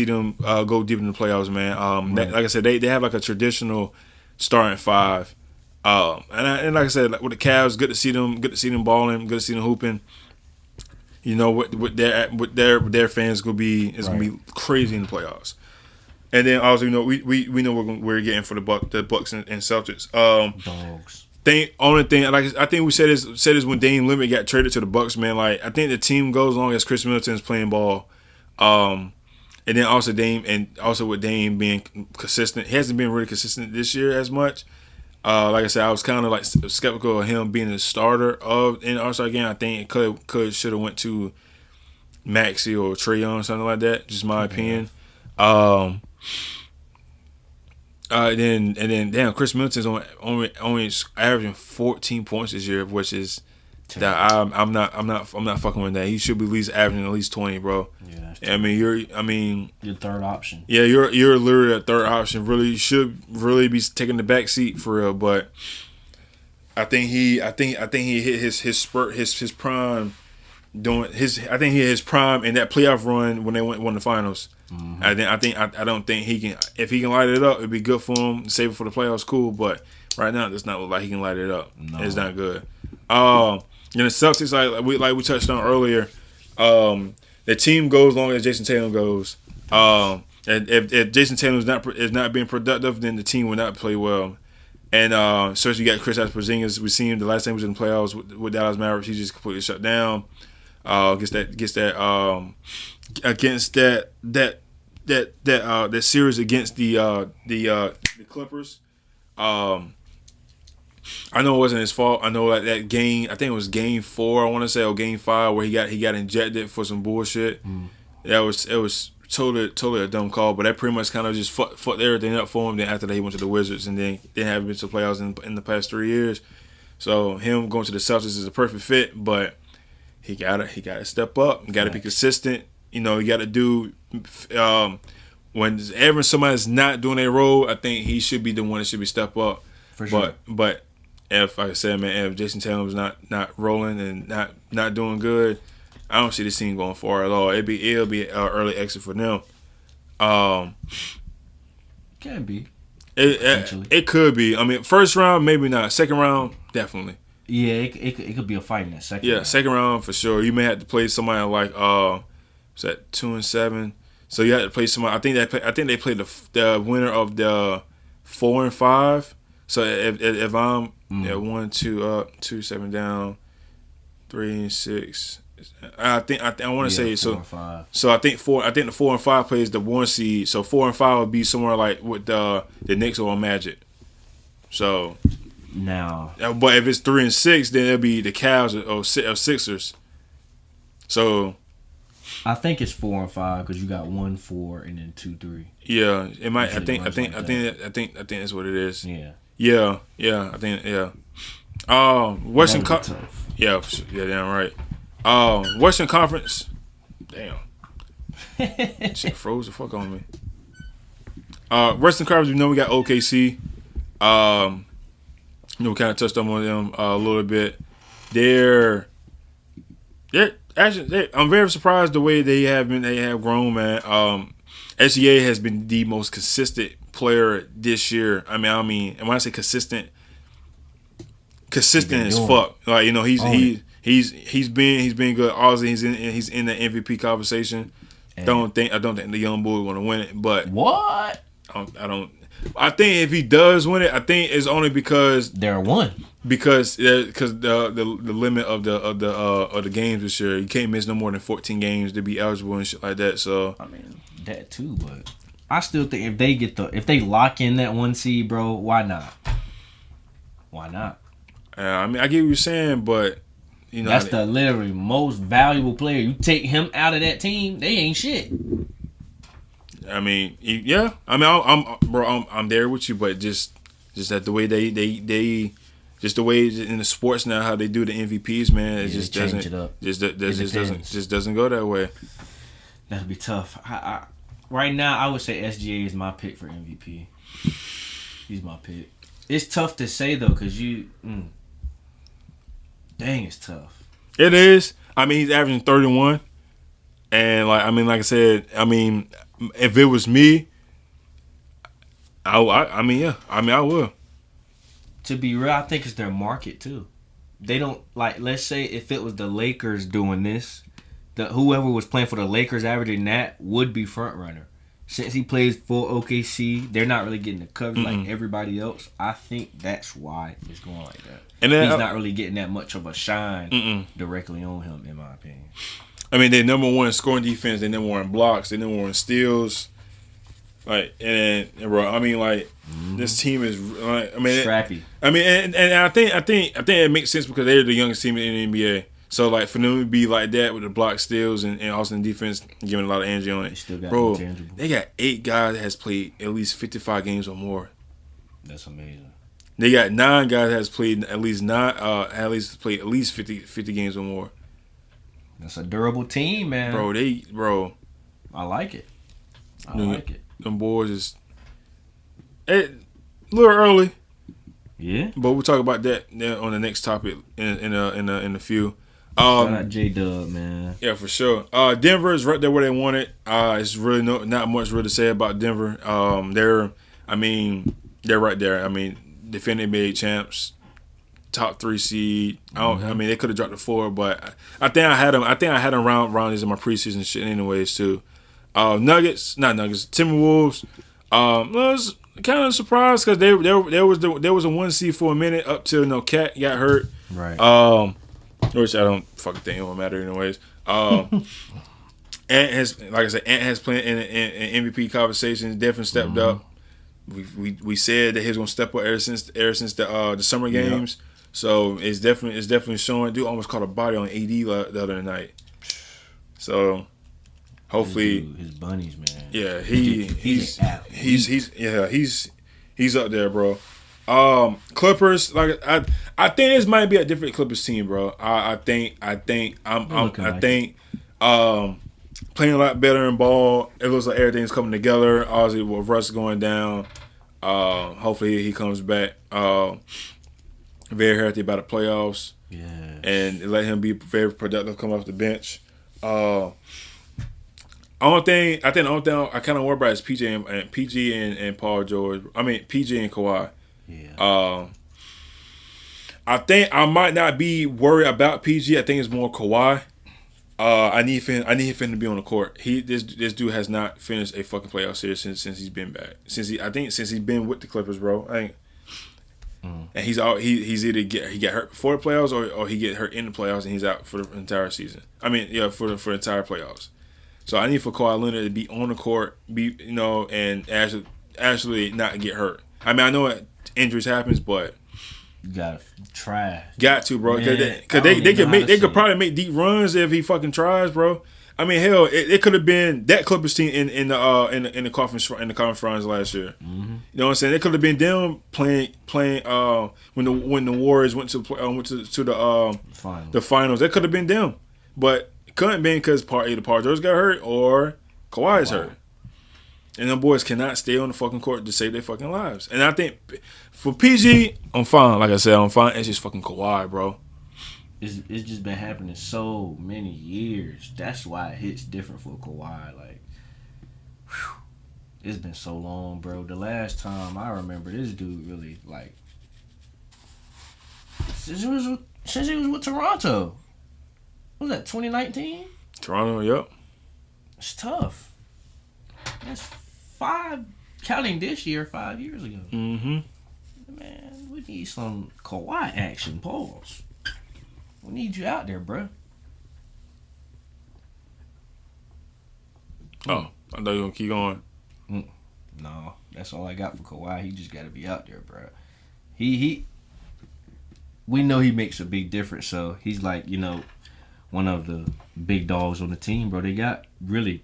A: them go deep in the playoffs, man. Like I said, they have like a traditional starting five. And like I said, with the Cavs, good to see them balling, good to see them hooping. You know what their fans gonna be gonna be crazy in the playoffs. And then also, you know, we know what we're getting for the Bucks and Celtics.
B: Dogs.
A: Only thing, like I think we said this when Dame Limit got traded to the Bucks, man. Like I think the team goes as long as Chris Middleton is playing ball. And then also with Dame being consistent, he hasn't been really consistent this year as much. Like I said, I was kind of like skeptical of him being the starter in the All-Star game. I think it should have went to Maxey or Trae Young or something like that. Just my opinion. Then damn, Chris Middleton's only averaging 14 points this year, which is that I'm not fucking with that. He should be at least averaging at least 20, bro.
B: Yeah,
A: I mean
B: your third option.
A: Yeah, you're literally a third option. Really should really be taking the back seat for real. But I think he hit his spurt, his prime. I think he hit his prime in that playoff run when they won the finals. Mm-hmm. I don't think he can. If he can light it up, it'd be good for him. Save it for the playoffs, cool. But right now, it does not look like he can light it up. No. It's not good. The Celtics, like we touched on earlier, the team goes as long as Jayson Tatum goes. And if Jayson Tatum is not being productive, then the team will not play well. And so you got Chris Porzingis. We seen him the last time he was in the playoffs with Dallas Mavericks. He just completely shut down. Against that series against the Clippers. I know it wasn't his fault. I know that game. I think it was game 4. I want to say, or game 5, where he got injected for some bullshit. It was totally a dumb call. But that pretty much kind of just fucked everything up for him. Then after that, he went to the Wizards, and then they haven't been to the playoffs in the past 3 years. So him going to the Celtics is a perfect fit, but he gotta step up. He gotta be consistent. You know, you gotta do. Whenever somebody's not doing their role, I think he should be the one that should be step up. For sure. But if, like I said, man, if Jayson Tatum's not rolling and not doing good, I don't see this team going far at all. It'll be an early exit for them.
B: Can be.
A: It could be. I mean, first round maybe not. Second round definitely.
B: Yeah, it could be a fight in that second round. Yeah,
A: second round for sure. You may have to play somebody like what's that, 2-7. So you have to play somebody. I think they played the winner of the 4 and 5. So if I'm 1, 2 up, 2, 7 down, 3 and 6. I want to say
B: 4 and 5.
A: So I think the 4 and 5 plays the 1 seed. So 4 and 5 would be somewhere like with the Knicks or Magic. So
B: now,
A: but if it's 3 and 6, then it'll be the Cavs or Sixers. So
B: I think it's 4 and 5 because you got 1, 4, and then 2, 3.
A: Yeah, it might. I think that's what it is.
B: Yeah.
A: I think. Western Conference. Yeah, damn right. Western Conference. Damn. Shit froze the fuck on me. Western Conference. We know we got OKC. We kind of touched on them a little bit. They're actually. I'm very surprised the way they have grown, man. SGA has been the most consistent player this year. I mean, and when I say consistent as fuck. Like, you know, he's been good. Obviously, he's in the MVP conversation. I don't think the young boy want to win it, but
B: what?
A: I don't. I think if he does win it, I think it's only because
B: they're one.
A: Because the limit of the games this year, you can't miss no more than 14 games to be eligible and shit like that. So
B: I mean that too, but I still think if they lock in that 1 seed, bro, why not? Why not?
A: I mean, I get what you're saying, but you know
B: that's the literally most valuable player. You take him out of that team, they ain't shit.
A: I mean, yeah. I mean, I'm there with you, but just that the way they just the way in the sports now how they do the MVPs, man, it just doesn't just doesn't go that way.
B: That'd be tough. Right now, I would say SGA is my pick for MVP. He's my pick. It's tough to say though, cause dang, it's tough.
A: It is. I mean, he's averaging 31, and like I said, I mean, if it was me, I will.
B: To be real, I think it's their market too. They don't like. Let's say if it was the Lakers doing this, whoever was playing for the Lakers averaging that would be front runner. Since he plays for OKC, they're not really getting the coverage like everybody else. I think that's why it's going like that. And then, he's not really getting that much of a shine directly on him, in my opinion.
A: I mean, they're number one in scoring defense. They're number one in blocks. They're number one in steals. Like, and bro, I mean, like, this team is, like, I mean,
B: scrappy.
A: And I think it makes sense because they're the youngest team in the NBA. So, like, for them to be like that with the block steals and also in defense, giving a lot of energy on it. Bro, they got 8 guys that has played at least 55 games or more.
B: That's amazing.
A: They got 9 guys that has played at least 50 games or more.
B: That's a durable team, man.
A: Bro.
B: I like it. I like it.
A: Them boys is a little early.
B: Yeah.
A: But we'll talk about that on the next topic in a few.
B: Shout out J-Dub, man.
A: Yeah, for sure. Denver is right there where they want it. It's really not much really to say about Denver. They're right there. I mean, defending NBA champs, top 3 seed. I mean, they could have dropped the 4, but I think I had them. Round these in my preseason shit, anyways. Too. Timberwolves. I was kind of surprised because there was a 1 seed for a minute up till Cat got hurt.
B: Right.
A: Which I don't fucking think it won't matter anyways. Ant has played in MVP conversations. Definitely stepped up. We said that he was gonna step up ever since the summer games. Yep. So it's definitely showing. Dude almost caught a body on AD the other night. So hopefully
B: his bunnies, man.
A: Yeah, he's up there, bro. Clippers, like I think this might be a different Clippers team, bro. I think playing a lot better in ball. It looks like everything's coming together. Obviously, with Russ going down, hopefully he comes back very healthy by the playoffs.
B: Yeah,
A: and let him be very productive coming off the bench. The only thing I kind of worry about is PG and Paul George. I mean PG and Kawhi.
B: Yeah.
A: I think I might not be worried about PG. I think it's more Kawhi. I need him to be on the court. This dude has not finished a fucking playoff series since he's been back. Since he's been with the Clippers, bro. I think. And he's either he get hurt before the playoffs or he get hurt in the playoffs and he's out for the entire season. I mean, yeah, for the entire playoffs. So I need for Kawhi Leonard to be on the court, and actually not get hurt. I mean, I know injuries happens, but
B: you gotta try.
A: Got to, bro, because they could probably make deep runs if he fucking tries, bro. I mean, hell, it could have been that Clippers team in the conference runs last year. Mm-hmm. You know what I'm saying? It could have been them playing when the Warriors went to the finals. It could have been them, but it couldn't be because either Paul George got hurt or Kawhi is hurt. And them boys cannot stay on the fucking court to save their fucking lives. And I think for PG, I'm fine. Like I said, I'm fine. It's just fucking Kawhi, bro.
B: It's just been happening so many years. That's why it hits different for Kawhi. Like, whew, it's been so long, bro. The last time I remember this dude really, like, since he was with Toronto. What was that, 2019?
A: Toronto, yep.
B: It's tough. That's counting this year, 5 years ago.
A: Mm-hmm.
B: Man, we need some Kawhi action. Pause. We need you out there, bro.
A: Oh, I thought you were going to keep going.
B: No, that's all I got for Kawhi. He just got to be out there, bro. He. We know he makes a big difference, so he's like, one of the big dogs on the team, bro. They got really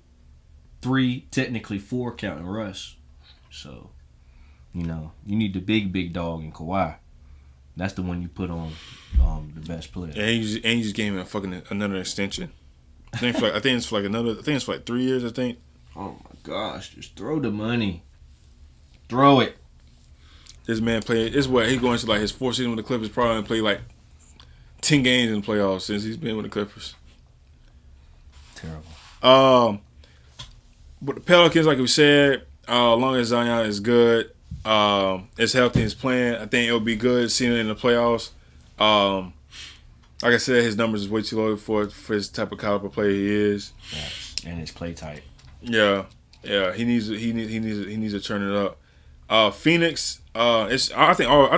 B: 3, technically 4 counting Russ. So, you need the big dog in Kawhi. That's the one you put on the best player.
A: And he just gave him another extension. I think it's for like 3 years. I think.
B: Oh my gosh! Just throw the money. Throw it.
A: This man played. This is what he going to like his 4th season with the Clippers. Probably played like 10 games in the playoffs since he's been with the Clippers.
B: Terrible.
A: But the Pelicans, like we said, as long as Zion is good, is healthy, is playing, I think it'll be good seeing it in the playoffs. Like I said, his numbers is way too low for his type of caliber player he is.
B: Yes. And his play type.
A: Yeah. He needs to turn it up. Phoenix, I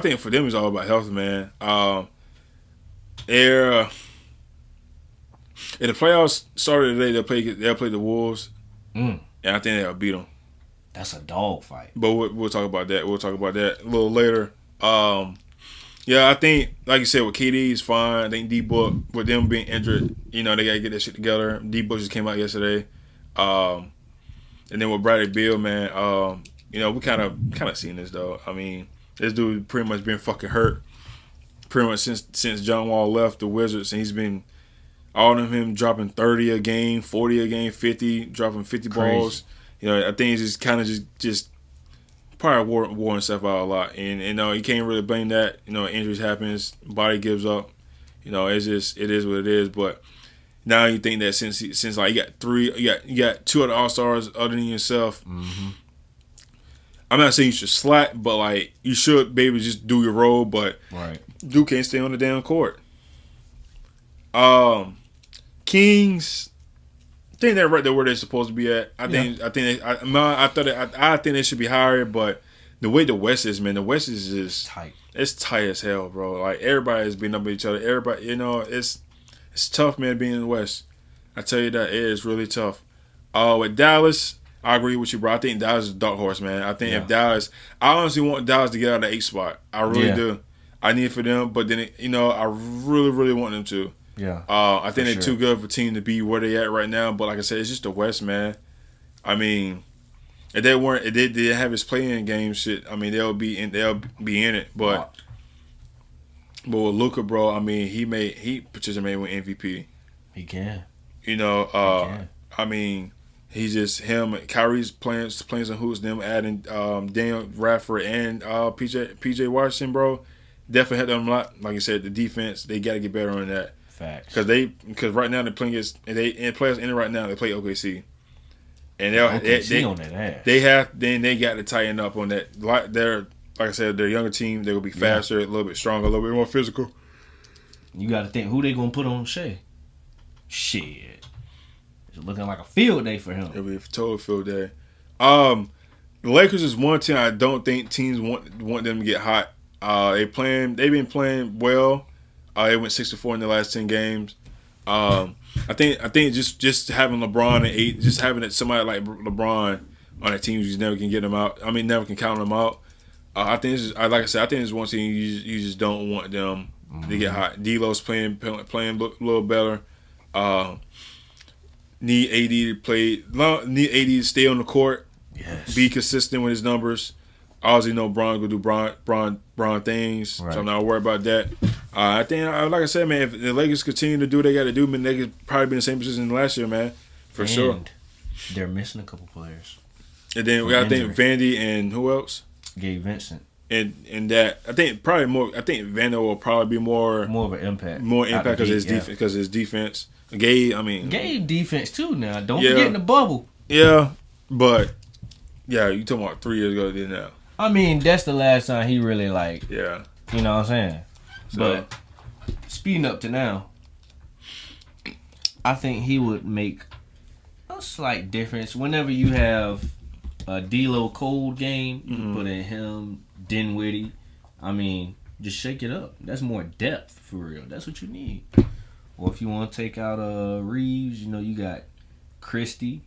A: think for them it's all about health, man. If the playoffs started today, they'll play the Wolves, and I think they'll beat them.
B: That's a dog fight.
A: But we'll talk about that. We'll talk about that a little later. Yeah, I think, like you said, with KD is fine. I think D-Book, with them being injured, they got to get that shit together. D-Book just came out yesterday. And then with Bradley Beal, man, we kind of seen this, though. I mean, this dude pretty much been fucking hurt pretty much since John Wall left the Wizards, and he's been all of him dropping 30 a game, 40 a game, 50, dropping 50 balls. I think he's just kind of just probably wore himself out a lot, and you can't really blame that. Injuries happens, body gives up. It is what it is. But now you think that since like you got 2 other All-Stars other than yourself. Mm-hmm. I'm not saying you should slack, but like you should be able to just do your role. But Duke can't stay on the damn court. Kings, I think they're right there where they're supposed to be at. I think they should be higher, but the way the West is, man, the West is just
B: tight.
A: It's tight as hell, bro. Like everybody is beating up with each other. Everybody, it's tough, man, being in the West. I tell you that it is really tough. With Dallas, I agree with you, bro. I think Dallas is a dark horse, man. I think if Dallas, I honestly want Dallas to get out of the 8th spot. I really do. I need it for them, but then I really, really want them to.
B: Yeah.
A: I think they're too good of a team to be where they at right now. But like I said, it's just the West, man. I mean, if they didn't have his playing game shit, I mean they'll be in it. But with Luka, bro, I mean he participated with MVP.
B: He can.
A: He can. I mean, he's just him. Kyrie's playing some hoops. Them adding Daniel Radford and PJ Washington, bro. Definitely helped them a lot. Like you said, the defense, they got to get better on that.
B: Facts.
A: Because right now they're playing against players in it right now. They play OKC, and they got to tighten up on that. Like I said, they're a younger team. They're gonna be faster, a little bit stronger, a little bit more physical.
B: You got to think who they gonna put on Shea. Shit, it's looking like a field day for him.
A: It'll be a total field day. The Lakers is one team I don't think teams want them to get hot. They've been playing well. They went 6-4 in the last 10 games. I think just having LeBron and 8, just having somebody like LeBron on that team, you just never can get them out. I mean, never can count them out. I think this is, like I said, I think it's one team you just don't want them to get hot. D'Lo's playing a little better. Need AD to play. Need AD to stay on the court.
B: Yes.
A: Be consistent with his numbers. Obviously, Bron will do Bron things,
B: right.
A: So I'm not worried about that. I think, like I said, man, if the Lakers continue to do what they got to do, man, they could probably be in the same position last year, man, for sure.
B: They're missing a couple players.
A: And then we got, I think, Vandy and who else?
B: Gabe Vincent.
A: And that I think probably more. I think Vandy will probably be more
B: of an impact.
A: More impact because his defense. Because his defense. Gabe
B: defense too. Now don't forget in the bubble.
A: Yeah, but you talking about 3 years ago, didn't now.
B: I mean, that's the last time he really
A: Yeah.
B: You know what I'm saying?
A: So,
B: but speeding up to now, I think he would make a slight difference. Whenever you have a D'Lo cold game, you can put in him, Dinwiddie. I mean, just shake it up. That's more depth for real. That's what you need. Or if you want to take out Reeves, you got Christie,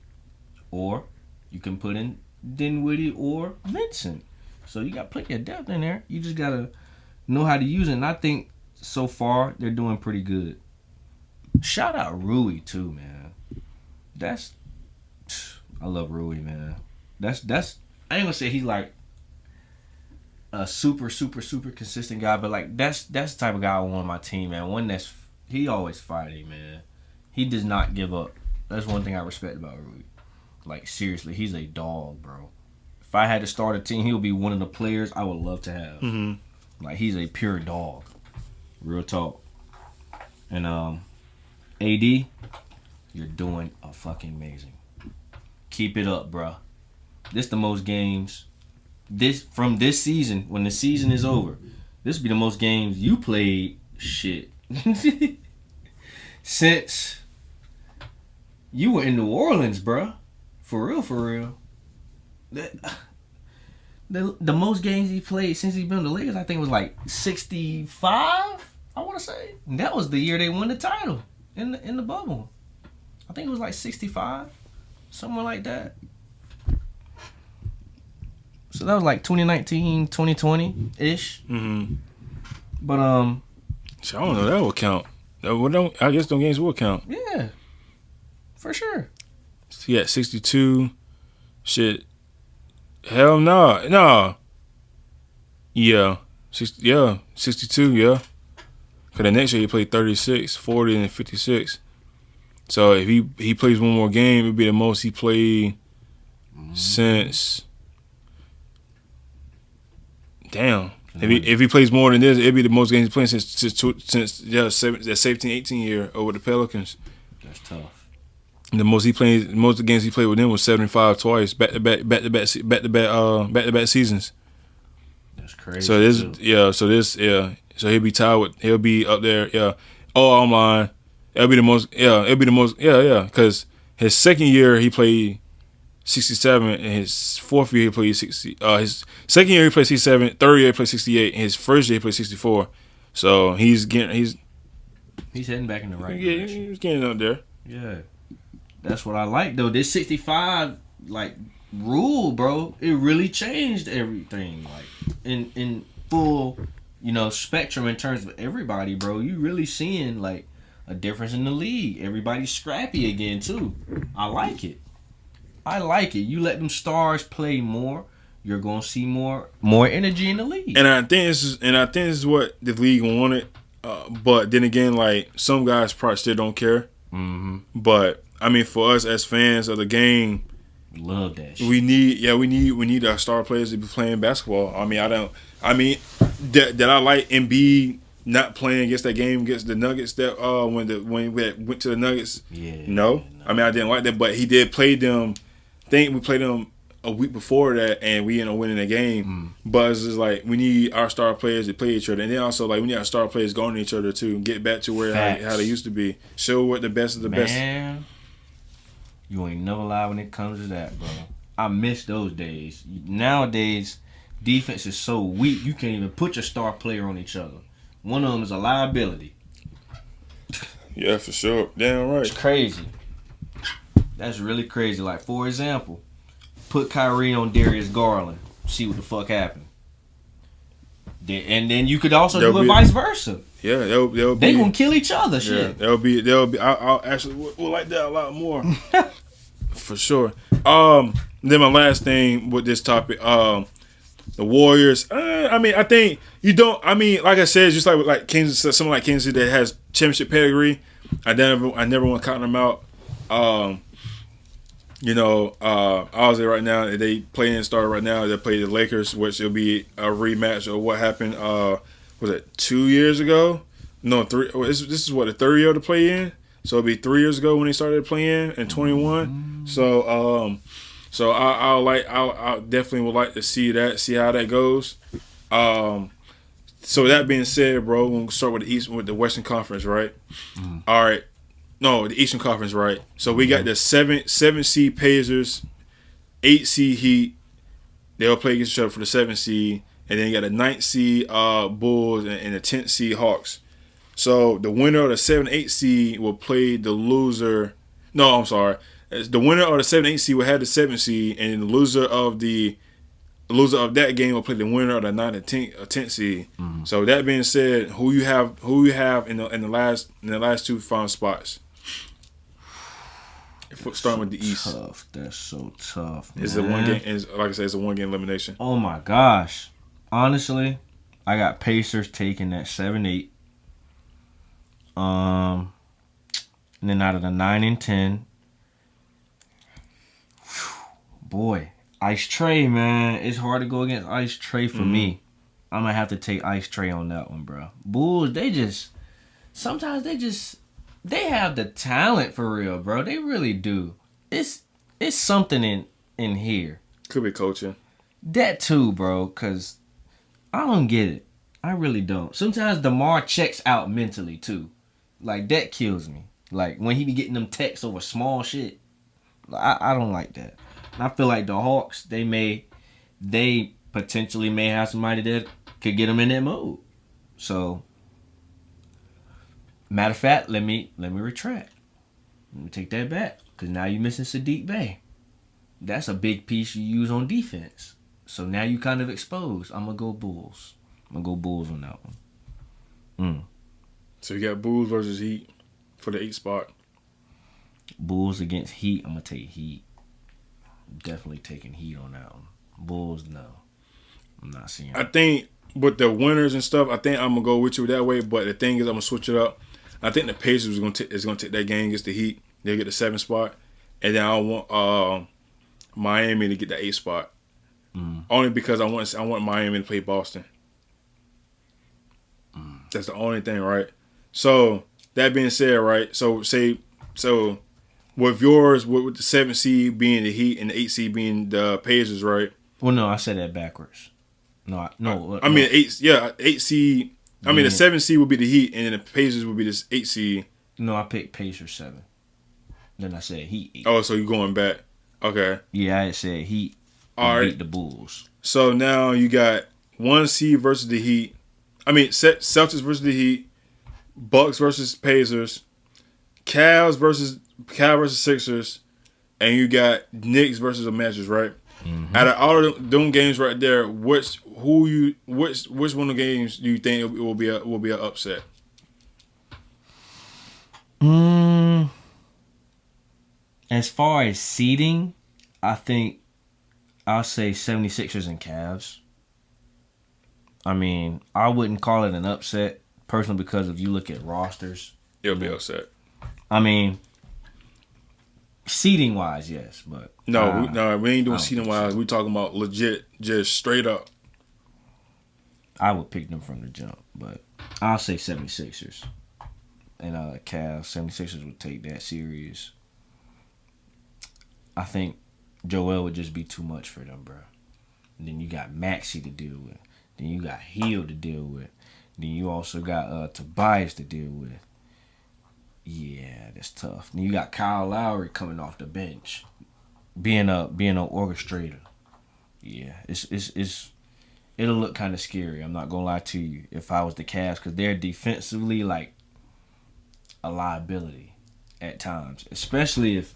B: or you can put in Dinwiddie or Vincent. So you got plenty of depth in there. You just gotta know how to use it. And I think so far they're doing pretty good. Shout out Rui too, man. I love Rui, man. That's I ain't gonna say he's like a super consistent guy, but like that's the type of guy I want on my team, man. One he always fighting, man. He does not give up. That's one thing I respect about Rui. Like seriously, he's a dog, bro. If I had to start a team, he would be one of the players I would love to have.
A: Mm-hmm.
B: Like he's a pure dog. Real talk. And AD, you're doing a fucking amazing. Keep it up, bro. This the most games from this season, when the season is over. This will be the most games you played shit. Since you were in New Orleans, bro. For real. The most games he played since he's been in the Lakers, I think was like 65, I want to say. And that was the year they won the title in the bubble. I think it was like 65, somewing like that. So that was like 2019, 2020-ish.
A: Mm-hmm.
B: But
A: So I don't know, that will count. I guess those games will count.
B: Yeah. For sure.
A: He had 62. Shit. Hell no. No. Yeah. 62, yeah. Because the next year he played 36, 40, and 56. So if he plays one more game, it'd be the most he played since. Damn. If he plays more than this, it'd be the most games he's played since 17, 18 year over the Pelicans.
B: That's tough.
A: Most of the games he played with them was 75 twice, back to back seasons.
B: That's crazy.
A: So he'll be tied with. He'll be up there. Yeah. Oh, I'm lying. It'll be the most. Yeah. Because his second year he played 67, and his fourth year he played 60. His second year he played 67. Third year he played 68. And his first year he played 64. So he's
B: heading back in the right
A: direction. He's getting up there.
B: Yeah. That's what I like though. This 65 like rule, bro, it really changed everything. Like in full, spectrum in terms of everybody, bro. You really seeing like a difference in the league. Everybody's scrappy again too. I like it. You let them stars play more, you're gonna see more energy in the league.
A: And I think this is what the league wanted. But then again, like some guys probably still don't care.
B: Mm-hmm.
A: But I mean, for us as fans of the game,
B: love that shit.
A: we need our star players to be playing basketball. I mean, that I like Embiid not playing against that game against the Nuggets that when we went to the Nuggets.
B: Yeah.
A: No, I mean I didn't like that, but he did play them. I think we played them a week before that, and we ended up winning the game. But it's just like we need our star players to play each other, and then also like we need our star players going to each other too, and get back to where how they used to be. Show what the best of the best.
B: Man, you ain't never lie when it comes to that, bro. I miss those days. Nowadays, defense is so weak you can't even put your star player on each other. One of them is a liability.
A: Yeah, for sure. Damn right.
B: It's crazy. That's really crazy. Like, for example, put Kyrie on Darius Garland. See what the fuck happened. And then you could also do it vice versa.
A: Yeah, they'll be.
B: They gonna kill each other. Shit.
A: They'll be. I'll actually we'll like that a lot more. For sure. Then my last thing with this topic, the Warriors. I mean, I think you don't. I mean, like I said, just like Kansas, someone like Kansas that has championship pedigree. I never want to count them out. Obviously right now they play in start right now. They play the Lakers, which will be a rematch of what happened. Was it 2 years ago? No, 3. This is what the third year to play in. So it'll be 3 years ago when they started playing in 21. So I'll definitely would like to see how that goes. So that being said, bro, we'll start with the Western Conference, right? All right. No, the Eastern Conference, right? So we got the 7 seed Pacers, 8 seed Heat. They'll play against each other for the 7 seed, and then you got the 9th seed Bulls and the 10th seed Hawks. So the winner of the 7-8 seed will play the loser. No, I'm sorry. As the winner of the 7-8 seed will have the 7 seed, and the loser of that game will play the winner of the 9 and 10 seed. Mm-hmm. So that being said, who you have in the last two final spots? Starting with the East.
B: Tough. That's so tough, man.
A: It's a one game. Like I said, it's a 1 game elimination.
B: Oh my gosh! Honestly, I got Pacers taking that 7-8. And then out of the 9 and 10, boy, Ice Tray, man, it's hard to go against Ice Tray for me. I'm gonna have to take Ice Tray on that one, bro. Bulls, they have the talent for real, bro. They really do. It's something in here.
A: Could be coaching.
B: That too, bro, because I don't get it. I really don't. Sometimes DeMar checks out mentally too. Like, that kills me. Like, when he be getting them texts over small shit. I don't like that. And I feel like the Hawks, they potentially may have somebody that could get them in that mode. So, matter of fact, let me retract. Let me take that back. Because now you're missing Sadiq Bey. That's a big piece you use on defense. So now you kind of exposed. I'm going to go Bulls. I'm going to go Bulls on that one.
A: So you got Bulls versus Heat for the 8 spot.
B: Bulls against Heat. I'm going to take Heat. Definitely taking Heat on that one. Bulls, no. I'm not seeing it.
A: I think with the winners and stuff, I think I'm going to go with you that way. But the thing is, I'm going to switch it up. I think the Pacers is going to take that game against the Heat. They'll get the 7 spot. And then I want Miami to get the 8 spot. Only because I want Miami to play Boston. That's the only thing, right? So that being said, right? So with yours, with the 7 seed being the Heat and the 8 seed being the Pacers, right?
B: Well, no, I said that backwards. I
A: mean 8 seed. I mean the 7 seed would be the Heat, and then the Pacers would be this 8 seed.
B: No, I picked Pacers 7. Then I said Heat 8.
A: Oh, so you're going back? Okay.
B: Yeah, I said Heat.
A: All right.
B: Beat the Bulls.
A: So now you got 1 seed versus the Heat. I mean Celtics versus the Heat, Bucks versus Pacers, Cavs versus Sixers, and you got Knicks versus the Magic, right? Mm-hmm. Out of all of them games right there, which one of the games do you think it will be an upset?
B: As far as seeding, I think I'll say 76ers and Cavs. I mean, I wouldn't call it an upset, personally, because if you look at rosters,
A: it'll be upset.
B: I mean, seeding wise, yes, but
A: no, we ain't doing seeding wise. We talking about legit, just straight up.
B: I would pick them from the jump, but I'll say 76ers and Cavs. 76ers would take that series. I think Joel would just be too much for them, bro. And then you got Maxey to deal with. Then you got Hill to deal with. Then you also got Tobias to deal with. Yeah, that's tough. Then you got Kyle Lowry coming off the bench, being an orchestrator. Yeah, it'll look kind of scary. I'm not gonna lie to you. If I was the Cavs, because they're defensively like a liability at times, especially if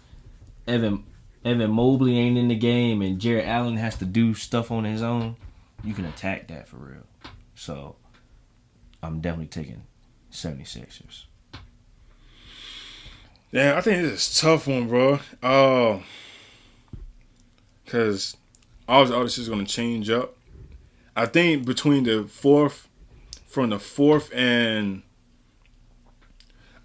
B: Evan Mobley ain't in the game and Jarrett Allen has to do stuff on his own. You can attack that for real. So, I'm definitely taking 76ers.
A: Yeah, I think this is a tough one, bro. Because all this is going to change up. I think between from the fourth and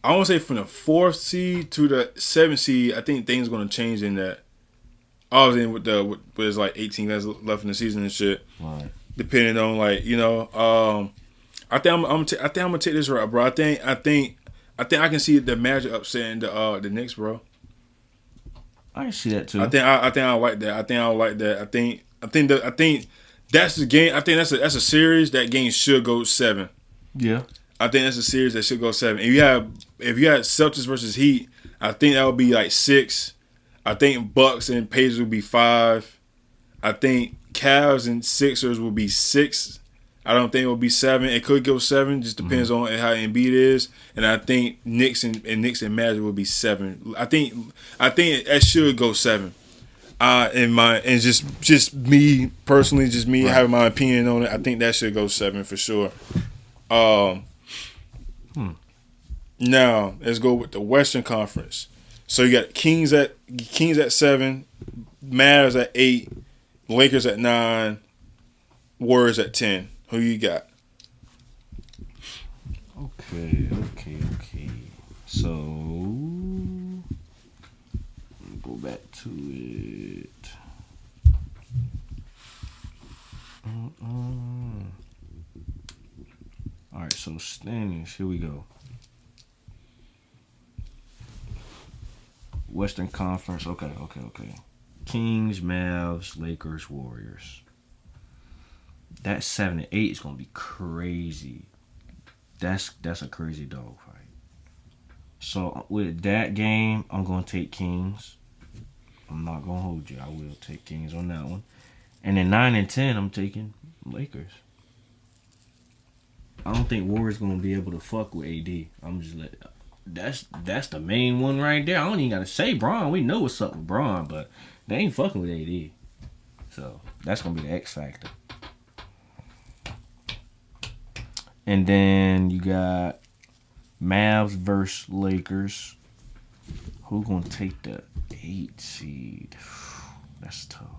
A: I want to say from the 4th seed to the 7th seed, I think things are going to change in that. Obviously, with there's like 18 guys left in the season and shit.
B: Right.
A: Depending on I think I'm gonna take this route, bro. I think I can see the Magic upsetting the Knicks, bro.
B: I can see that too.
A: I think I like that. I think that's the game. I think that's a series. That game should go 7.
B: Yeah.
A: I think that's a series that should go 7. If you had Celtics versus Heat, I think that would be like 6. I think Bucks and Pacers would be 5. I think Cavs and Sixers will be 6. I don't think it will be 7. It could go 7. Just depends on how Embiid is. And I think Knicks and Magic will be 7. I think that should go 7. And just me personally, just me having my opinion on it. I think that should go 7 for sure. Now let's go with the Western Conference. So you got Kings at 7, Mavs at 8, Lakers at 9, Warriors at 10. Who you got?
B: Okay. So go back to it. All right, so standings. Here we go. Western Conference. Okay. Kings, Mavs, Lakers, Warriors. That 7 and 8 is gonna be crazy. That's a crazy dog fight. So with that game, I'm gonna take Kings. I'm not gonna hold you. I will take Kings on that one. And then 9 and 10, I'm taking Lakers. I don't think Warriors gonna be able to fuck with AD. I'm just that's the main one right there. I don't even gotta say Braun. We know what's up with Braun, but they ain't fucking with AD. So that's gonna be the X factor. And then you got Mavs versus Lakers. Who gonna take the 8 seed? That's tough.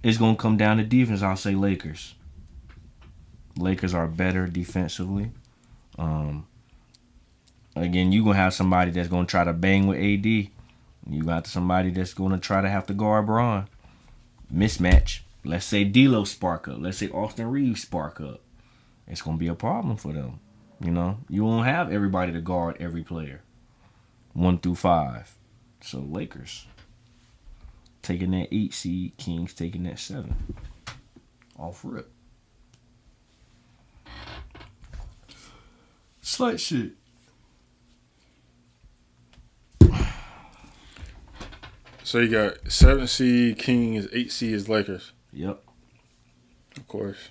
B: It's gonna come down to defense. I'll say Lakers. Lakers are better defensively. Again, you gonna have somebody that's gonna try to bang with AD. You got somebody that's gonna try to have to guard Braun. Mismatch. Let's say D'Lo spark up. Let's say Austin Reeves spark up. It's gonna be a problem for them. You know, you won't have everybody to guard every player. 1 through 5. So Lakers taking that 8 seed. Kings taking that 7. Off rip. Slight shit.
A: So you got 7 seed Kings, 8 seed is Lakers.
B: Yep.
A: Of course.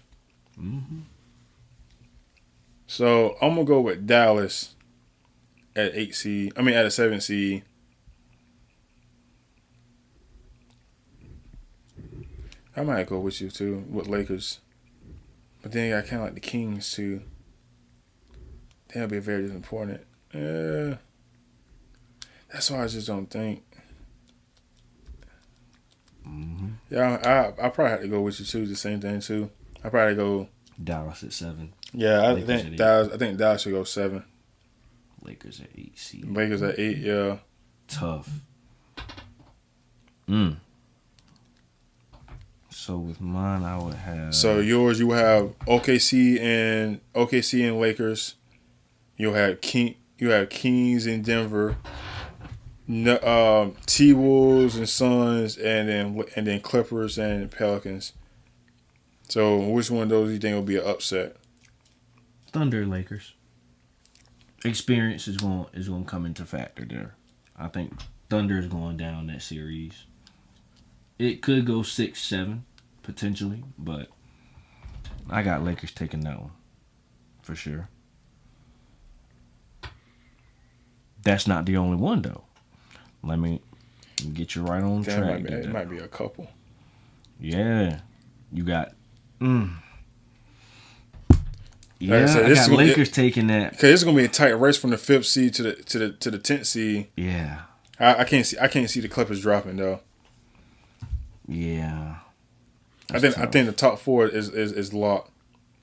A: So I'm gonna go with Dallas at 8 seed. I mean at a 7 seed. I might go with you too with Lakers, but then I kind of like the Kings too. That'll be very important. That's why I just don't think. Yeah, I probably have to go with you too. The same thing too. I probably go
B: Dallas at 7.
A: Yeah, I think Dallas should go 7.
B: Lakers at 8 seed.
A: Lakers at 8. Yeah.
B: Tough. So with mine, I would have.
A: So yours, you will have OKC and Lakers. You'll have Kings in Denver. T-Wolves and Suns, and then Clippers and Pelicans. So which one of those do you think will be an upset?
B: Thunder, Lakers. Experience is going to come into factor there. I think Thunder is going down that series. It could go 6-7 potentially, but I got Lakers taking that one for sure. That's not the only one though. Let me get you right on track.
A: It might be a couple.
B: Yeah, you got. Yeah, I got Lakers taking that
A: because it's gonna be a tight race from the 5th seed to the 10th seed.
B: Yeah,
A: I can't see the Clippers dropping though.
B: Yeah,
A: I think the top 4 is locked.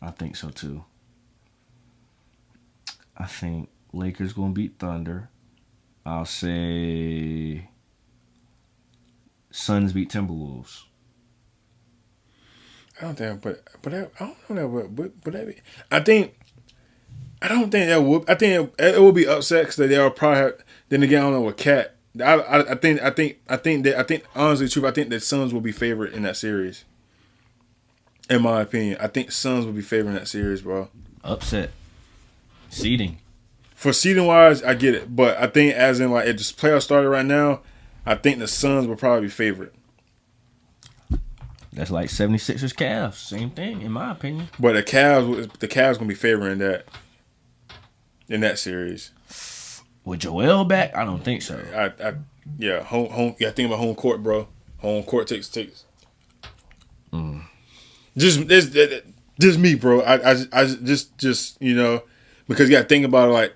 B: I think so too. I think Lakers gonna beat Thunder. I'll say Suns beat Timberwolves.
A: I don't think, but I don't know but I think I don't think that would. I think it will be upset because they'll probably have, then again I don't know with Cat. I think honestly, truth, I think that Suns will be favored in that series. In my opinion, I think Suns will be favored in that series, bro.
B: Upset. Seeding.
A: For seeding wise, I get it, but I think as in like if this playoff started right now, I think the Suns will probably be favored.
B: That's like 76ers Cavs. Same thing, in my opinion.
A: But the Cavs gonna be favoring that in that series.
B: With Joel back, I don't think so.
A: Yeah, home. Yeah, think about home court, bro. Home court takes. Just me, bro. I just because you got to think about it, like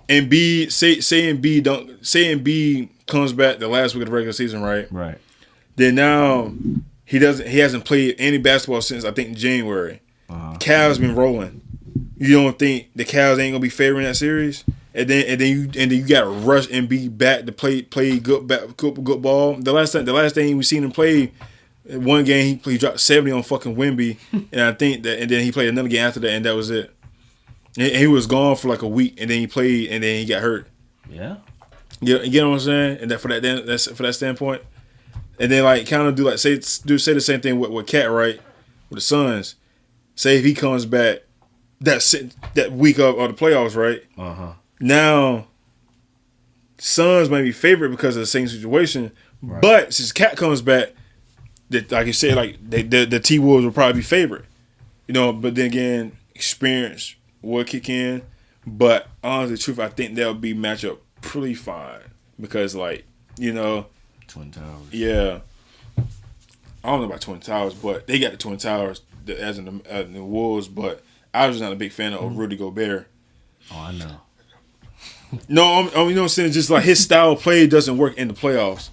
A: Embiid. Say Embiid comes back the last week of the regular season, right?
B: Right.
A: Then now he hasn't played any basketball since I think January. Cavs been rolling. You don't think the Cavs ain't gonna be favoring that series? And then you got to rush Embiid back to play good ball. The last thing we seen him play, one game he dropped 70 on fucking Wemby, and I think that, and then he played another game after that, and that was it. And he was gone for like a week, and then he played, and then he got hurt.
B: Yeah.
A: You know what I'm saying? And for that standpoint, and then like kind of do say the same thing with Cat, right? With the Suns. Say if he comes back that week of the playoffs, right? Now, Suns might be favored because of the same situation, right. But since Cat comes back, like you said, like the T Wolves will probably be favored, But then again, experience will kick in. But honestly, the truth, I think they'll be match up pretty fine because, like,
B: Twin Towers.
A: Yeah, I don't know about Twin Towers, but they got the Twin Towers as in the Wolves. But I was not a big fan of Rudy Gobert.
B: Oh, I know.
A: No, you know what I'm saying? Just like his style of play doesn't work in the playoffs.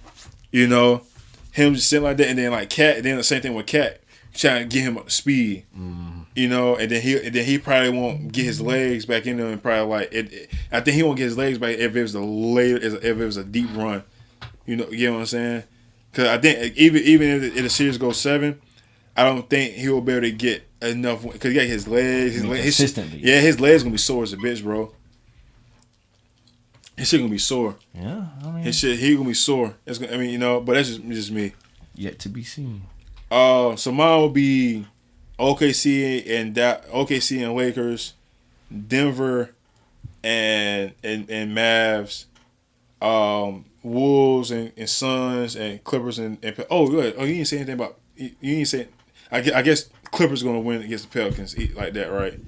A: Him just sitting like that, and then like Cat, and then the same thing with Cat, trying to get him up to speed. And then he probably won't get his legs back in there, and probably like it. I think he won't get his legs back if it was if it was a deep run. You know what I'm saying? Because I think even if the series goes 7, I don't think he will be able to get enough because he got his legs.
B: Consistently.
A: His legs gonna be sore as a bitch, bro. His shit gonna be sore.
B: Yeah, I mean,
A: he gonna be sore. But that's just me.
B: Yet to be seen.
A: So mine will be OKC and Lakers, Denver and Mavs, Wolves and Suns and Clippers and you didn't say anything about you didn't say. I guess Clippers gonna win against the Pelicans like that, right?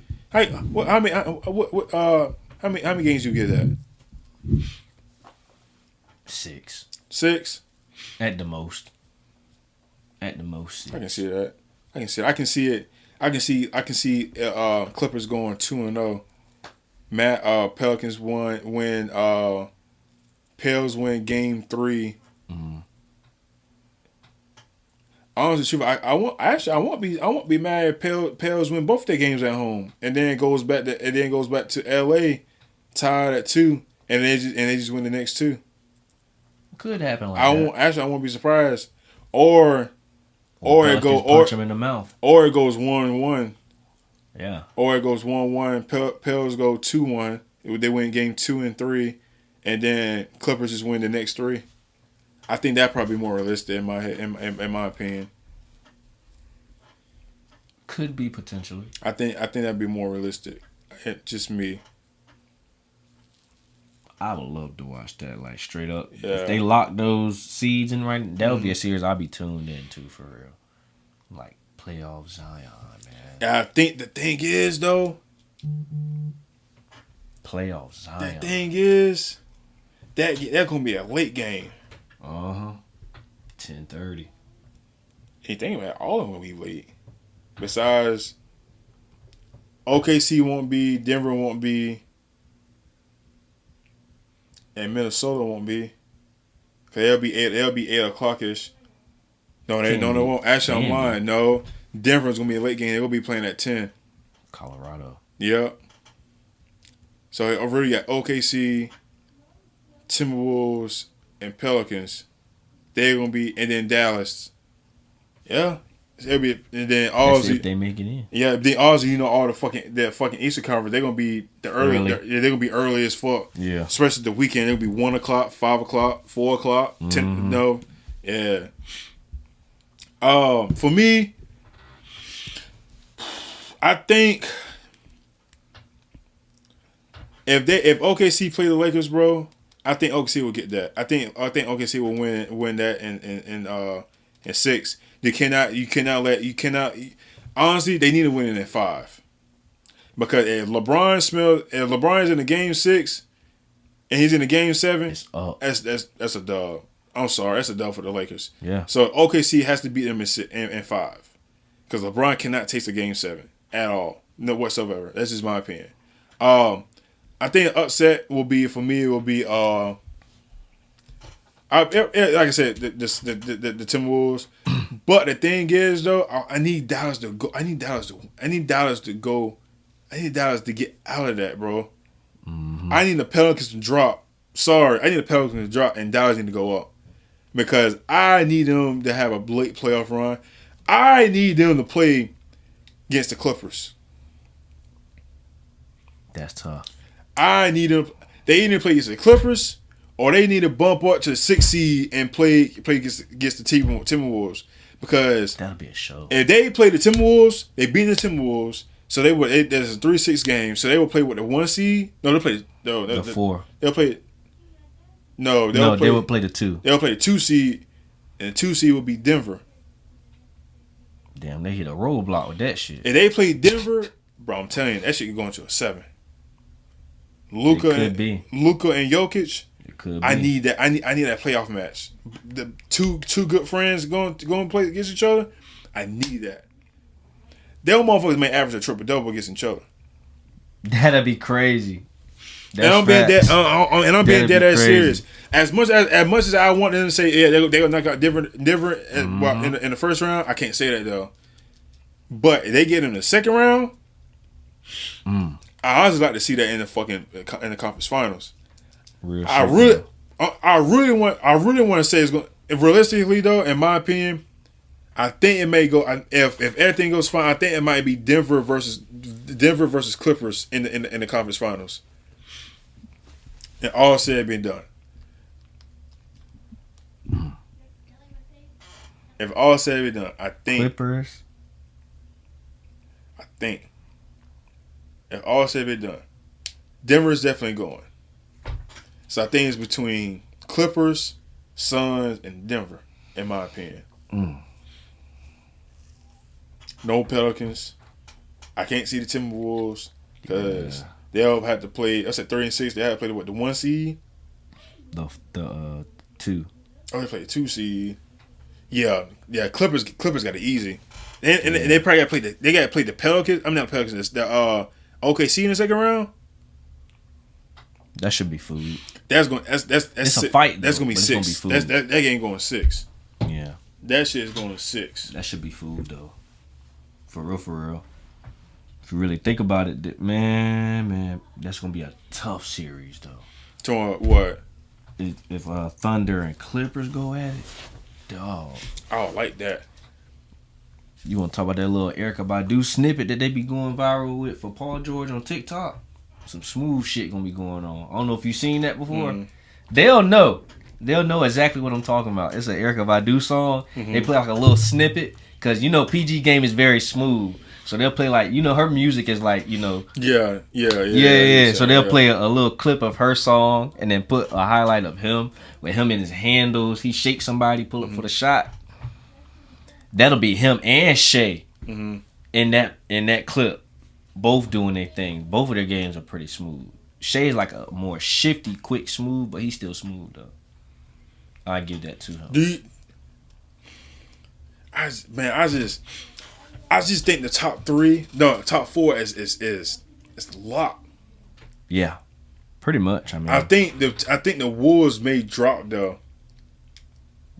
A: How many games do you get that?
B: 6.
A: 6?
B: At the most. 6.
A: I can see that. I can see it. I can see Clippers going 2-0. Pelicans win Pels win game 3. Honestly, I won't be mad if Pels win both their games at home, and then it goes back to LA tied at 2. And they just win the next 2.
B: Could happen like
A: that. I won't be surprised. Or it goes
B: punch him in the mouth.
A: Or it goes 1-1.
B: Yeah.
A: Or it goes 1-1. Pels go 2-1. They win game 2 and 3, and then Clippers just win the next 3. I think that probably more realistic in my opinion.
B: Could be potentially.
A: I think that'd be more realistic. Just me.
B: I would love to watch that, like, straight up.
A: Yeah.
B: If they lock those seeds in right, that would be a series I'd be tuned into for real. Like, playoff Zion, man.
A: I think the thing is, though.
B: Playoff Zion.
A: The thing is, that's going to be a late game.
B: 10:30.
A: You think about it, all of them will be late. Besides, OKC won't be, Denver won't be, and Minnesota won't be. Cause they'll be 8 o'clock-ish. No, they won't. Actually, I'm lying. No, Denver's gonna be a late game. They're gonna be playing at 10.
B: Colorado.
A: Yep. So I already got OKC, Timberwolves, and Pelicans. They're gonna be, and then Dallas. Yeah. It'll be, and then Aussie.
B: If they make it in.
A: Yeah, the Aussie, all the fucking Eastern Conference, they're gonna be they're gonna be early as fuck.
B: Yeah.
A: Especially the weekend, it'll be 1 o'clock, 5 o'clock, 4 o'clock, 10. No, yeah. For me, I think if OKC play the Lakers, bro, I think OKC will get that. I think OKC will win that in 6. You cannot. Honestly, they need to win it in 5. Because if LeBron is in the game 6 and he's in the game 7, that's a dub. I'm sorry, that's a dub for the Lakers.
B: Yeah.
A: So OKC has to beat them in 5. Because LeBron cannot taste a game 7 at all. No whatsoever. That's just my opinion. I think an upset will be like I said, the Timberwolves. But the thing is though, I need Dallas to go. I need Dallas to get out of that, bro. Mm-hmm. I need the Pelicans to drop. Sorry, I need the Pelicans to drop and Dallas need to go up. Because I need them to have a late playoff run. I need them to play against the Clippers.
B: That's tough.
A: I need them. They either play against the Clippers or they need to bump up to the 6th seed and play against the Timberwolves. Because
B: that'll be a show.
A: If they play the Timberwolves, they beat the Timberwolves. So there's a 3-6 game. So they will play with the 1 seed. No, they'll play the
B: 4.
A: They'll play. No,
B: they will play the 2.
A: They'll play the 2 seed, and the 2 seed will be Denver.
B: Damn, they hit a roadblock with that shit.
A: If they play Denver, bro, I'm telling you, that shit could go into a 7. Luka and Jokic.
B: It could be.
A: I need that. I need that playoff match. The two good friends going to play against each other. I need that. Them motherfuckers may average a triple double against each other.
B: That'd be crazy.
A: And I'm being dead ass serious. As much as I want them to say, yeah, they're gonna knock out different in the first round, I can't say that though. But if they get in the second round, I honestly like to see that in the conference finals. I really want to say it's going. Realistically though, in my opinion, I think it may go. If everything goes fine, I think it might be Denver versus Clippers in the conference finals. And all said and done. If all said and done, I think
B: Clippers.
A: If all said and done, Denver is definitely going. So I think it's between Clippers, Suns, and Denver, in my opinion. No Pelicans. I can't see the Timberwolves because they'll have to play. I said 3 and 6. They have to play the 1 seed.
B: The 2.
A: Oh, they play the 2 seed. Yeah. Clippers got it easy, and they probably got to play They got to play the Pelicans. I'm not Pelicans. The OKC in the second round.
B: That should be food.
A: That's
B: it's a fight.
A: That's gonna be 6. That game going 6.
B: Yeah.
A: That shit is going to 6.
B: That should be food though. For real. If you really think about it, man, that's gonna be a tough series though.
A: To what?
B: If Thunder and Clippers go at it, dog.
A: I don't like that.
B: You want to talk about that little Erykah Badu snippet that they be going viral with for Paul George on TikTok? Some smooth shit gonna be going on. I don't know if you've seen that before. They'll know exactly what I'm talking about. It's an Erykah Badu song. They play like a little snippet because PG game is very smooth. So they'll play like her music is like Yeah. So they'll play a little clip of her song and then put a highlight of him with him in his handles. He shakes somebody, pull up for the shot. That'll be him and Shay in that clip. Both doing their thing. Both of their games are pretty smooth. Shay is like a more shifty, quick, smooth, but he's still smooth though. I give that to him.
A: I just think the top 4 is locked.
B: Yeah, pretty much. I mean,
A: I think the Wolves may drop though.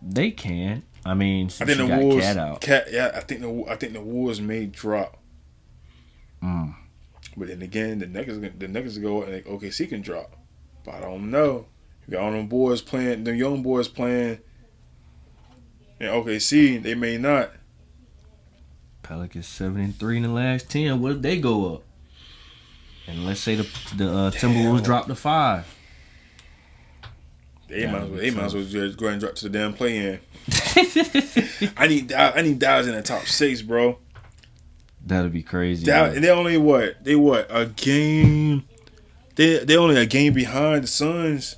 B: They can. I mean,
A: I think the Wolves. I think the Wolves may drop. But then again, the Nuggets go and OKC can drop. But I don't know. You got all them boys playing, them young boys playing in OKC. They may not.
B: Pelicans 7-3 in the last 10. What if they go up? And let's say the Timberwolves drop to 5.
A: They might as well just go ahead and drop to the damn play-in. I need Dallas in the top 6, bro.
B: That'd be crazy.
A: They only a game. They only a game behind the Suns.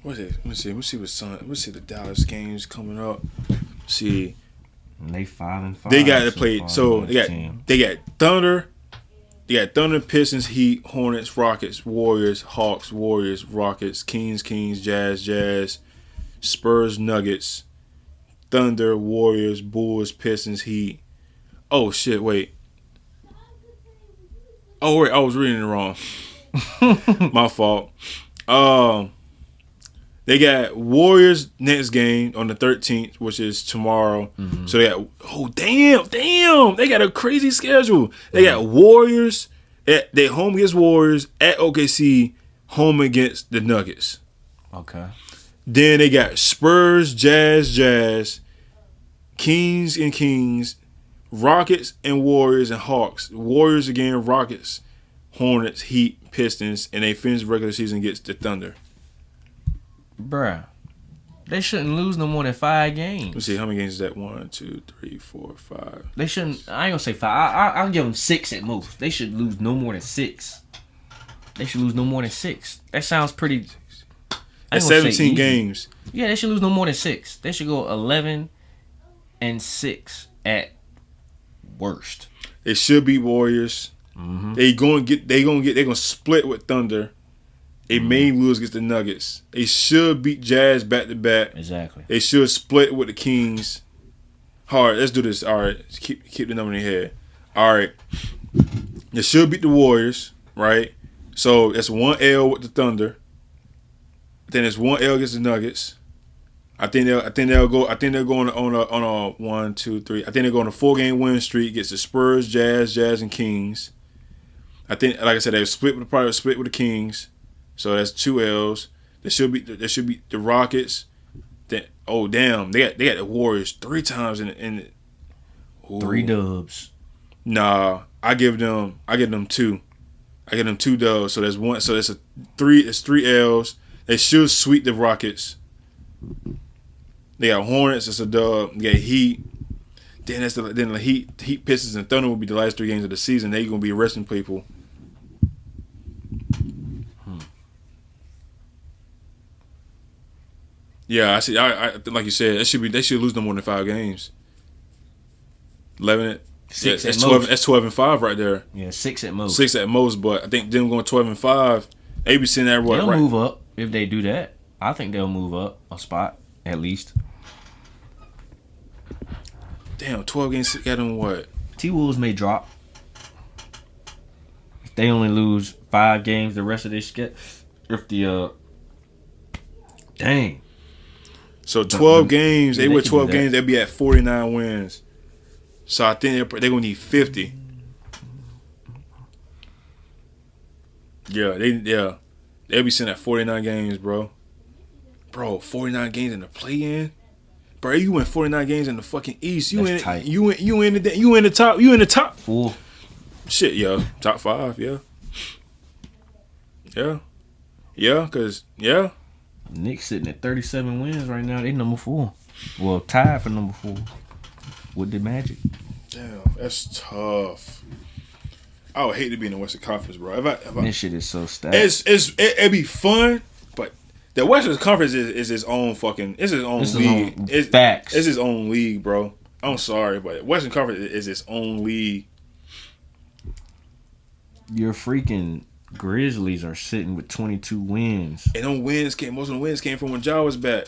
A: What's it? Let me see. Let's see the Dallas games coming up. See.
B: And they 5-5.
A: They got to play.
B: far
A: So
B: on this team.
A: they got Thunder. They got Thunder, Pistons, Heat, Hornets, Rockets, Warriors, Hawks, Warriors, Rockets, Kings, Jazz, Spurs, Nuggets, Thunder, Warriors, Bulls, Pistons, Heat. Oh shit! Wait. Oh wait, I was reading it wrong. My fault. They got Warriors next game on the 13th, which is tomorrow. Mm-hmm. So they got damn, they got a crazy schedule. They got Warriors they home against Warriors at OKC, home against the Nuggets.
B: Okay.
A: Then they got Spurs, Jazz, Kings, Rockets and Warriors and Hawks. Warriors again, Rockets, Hornets, Heat, Pistons, and they finish the regular season against the Thunder.
B: Bruh, they shouldn't lose no more than 5 games.
A: Let's see, how many games is that? 1, 2, 3, 4, 5.
B: They shouldn't. I ain't gonna say 5. I'll give them 6 at most. They should lose no more than 6. That sounds pretty.
A: That's 17 games.
B: Yeah, they should lose no more than 6. They should go 11-6 at worst.
A: They should beat Warriors.
B: Mm-hmm.
A: They're gonna split with Thunder. They may lose against the Nuggets. They should beat Jazz back to back.
B: Exactly.
A: They should split with the Kings. All right, let's do this. All right, keep the number in your head. All right, they should beat the Warriors, right? So that's 1 L with the Thunder. Then it's 1 L against the Nuggets. I think they'll go on a 1, 2, 3. I think they'll go on a 4-game win streak against the Spurs, Jazz, and Kings. I think, like I said, they probably split with the Kings. So that's 2 L's. They should be the Rockets. Then they got the Warriors 3 times in
B: 3 dubs.
A: Nah, I give them 2. I give them 2 dubs. So there's 1. So it's 3 L's. They should sweep the Rockets. They got Hornets. It's a dub. They got Heat. Then the Heat, Pistons, and Thunder will be the last 3 games of the season. They're gonna be arresting people. Yeah, I see. I like you said, they should lose no more than 5 games. 11.
B: 6
A: that's
B: at
A: 12.
B: most.
A: That's 12-5 right there.
B: Yeah, 6 at most.
A: 6 at most, but I think them going 12-5. They be sitting there.
B: They'll move up if they do that. I think they'll move up a spot at least.
A: Damn, 12 games got them what?
B: T-Wolves may drop. If they only lose 5 games the rest of their schedule. If the dang.
A: So 12 games,
B: yeah,
A: they win 12
B: do that.
A: games, they'll be at 49 wins. So I think they're going to need 50. Yeah, they'll be sitting at 49 games, bro. Bro, 49 games in the play-in? Bro, you win 49 games in the fucking East. You
B: That's tight.
A: You in the top.
B: Full.
A: Shit, yeah. Top 5, yeah. Yeah. Yeah, because, yeah.
B: Knicks sitting at 37 wins right now. They number 4. Well, tied for number 4 with the Magic.
A: Damn, that's tough. I would hate to be in the Western Conference, bro.
B: This shit is so stacked.
A: It'd be fun, but the Western Conference is its own fucking. It's its own league.
B: Facts.
A: It's its own league, bro. I'm sorry, but Western Conference is its own league.
B: Your freaking Grizzlies are sitting with 22 wins.
A: And most of the wins came from when Ja was back.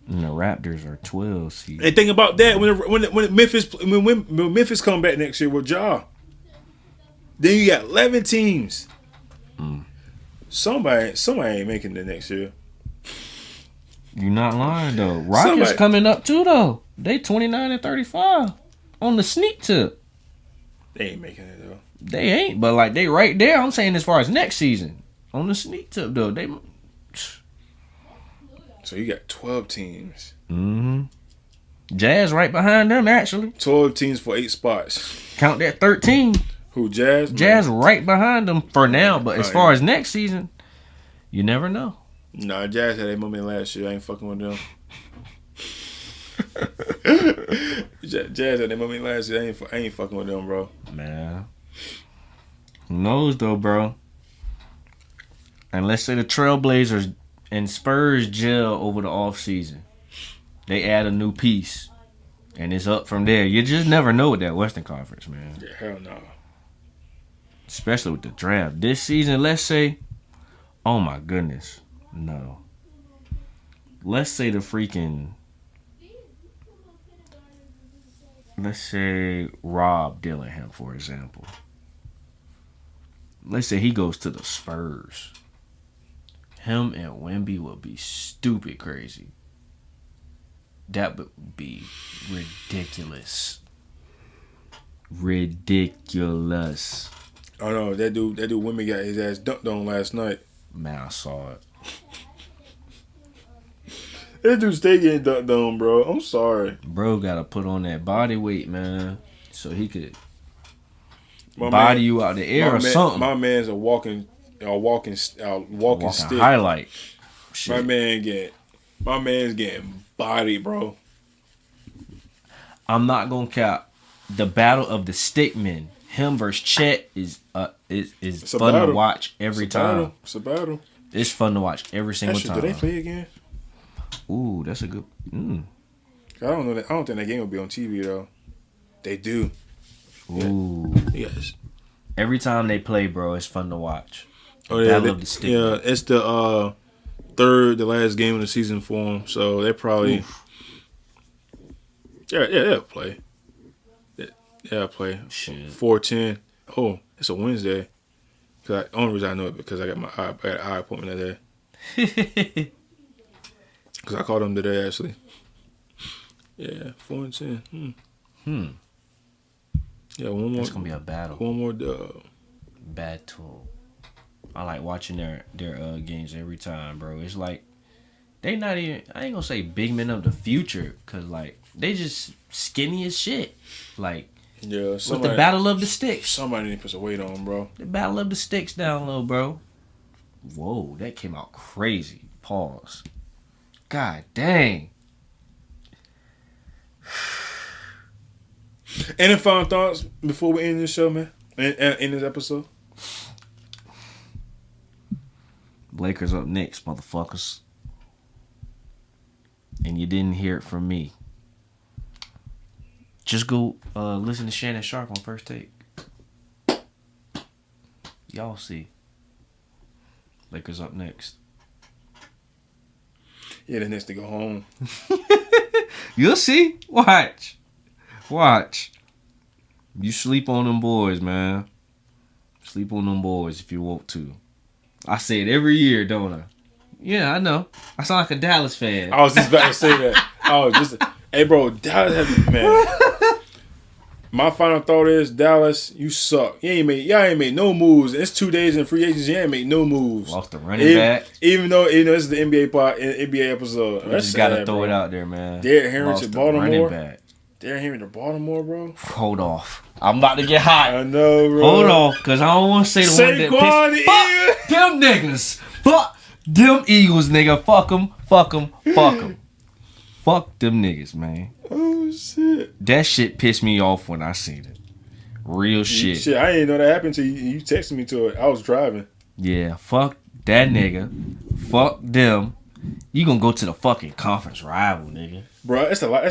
B: And the Raptors are 12 seed.
A: And think about that when Memphis come back next year with Ja. Then you got 11 teams. Somebody ain't making it next year.
B: You're not lying though. Rockets coming up too though. They 29-35 on the sneak tip.
A: They ain't making it though.
B: They ain't, but like they right there. I'm saying as far as next season on the sneak tip though. They.
A: So you got 12 teams.
B: Mm-hmm. Jazz right behind them actually.
A: 12 teams for 8 spots.
B: Count that 13.
A: Who, Jazz?
B: Jazz right behind them for now, but as far as next season, you never know.
A: Nah, Jazz had a moment last year. I ain't fucking with them. Jazz had a moment last year. I ain't fucking with them, bro.
B: Man. Who knows though, bro? And let's say the Trailblazers and Spurs gel over the offseason. They add a new piece. And it's up from there. You just never know with that Western Conference, man.
A: Yeah, hell no.
B: Especially with the draft. This season, let's say, oh my goodness. No. Let's say let's say Rob Dillingham, for example. Let's say he goes to the Spurs. Him and Wemby would be stupid crazy. That would be ridiculous. Ridiculous.
A: Oh no, that dude Wemby got his ass dunked on last night.
B: Man, I saw it.
A: That dude stay getting dunked on, bro. I'm sorry.
B: Bro gotta put on that body weight, man, so he could
A: My
B: body
A: man,
B: you out the air or something.
A: My man's a walking stick.
B: Highlight.
A: Shit. My man's getting body, bro.
B: I'm not gonna cap. The battle of the stickmen, him versus Chet, is fun to watch every time.
A: It's a battle.
B: It's fun to watch every single time.
A: Do they play again?
B: Ooh, that's a good.
A: I don't know. I don't think that game will be on TV though. They do.
B: Ooh.
A: Yes.
B: Every time they play, bro, it's fun to watch.
A: Oh yeah, it's the the last game of the season for them. So they probably. Oof. Yeah, they'll play. Yeah, play.
B: Shit.
A: 4:10. Oh, it's a Wednesday. Only reason I know it because I got an eye appointment that day. Because I called him today, actually. Yeah, 4-10. Yeah, one more.
B: It's going to be a battle.
A: One more dub.
B: Battle. I like watching their games every time, bro. It's like, they not even, I ain't going to say big men of the future, because, like, they just skinny as shit. Like,
A: yeah,
B: with the battle of the sticks.
A: Somebody need to put some weight on, bro.
B: The battle of the sticks down low, bro. Whoa, that came out crazy. Pause. God dang.
A: Any final thoughts before we end this show, man? In this episode?
B: Lakers up next, motherfuckers. And you didn't hear it from me. Just go listen to Shannon Sharp on First Take. Y'all see. Lakers up next.
A: Yeah, the next to go home.
B: You'll see. Watch. You sleep on them boys, man. Sleep on them boys if you want to. I say it every year, don't I? Yeah, I know. I sound like a Dallas fan.
A: I was just about to say that. Hey, bro, Dallas have man. My final thought is Dallas, you suck. Y'all ain't made no moves. It's 2 days in free agency. You ain't made no moves.
B: Lost the running back.
A: Even though this is the NBA episode.
B: You just gotta throw it out there, man.
A: Derrick Henry to Baltimore.
B: Derrick
A: Henry to Baltimore, bro.
B: Hold off. I'm about to get hot.
A: I know, bro.
B: Hold off, because I don't want to say the one that pissed. Fuck them niggas. Fuck them Eagles, nigga. Fuck them. Fuck them niggas, man.
A: Oh, shit.
B: That shit pissed me off when I seen it. Real shit.
A: Shit, I didn't know that happened till you texted me to it. I was driving.
B: Yeah, fuck that nigga. Fuck them. You gonna go to the fucking conference rival, nigga.
A: Bro, it's a lot.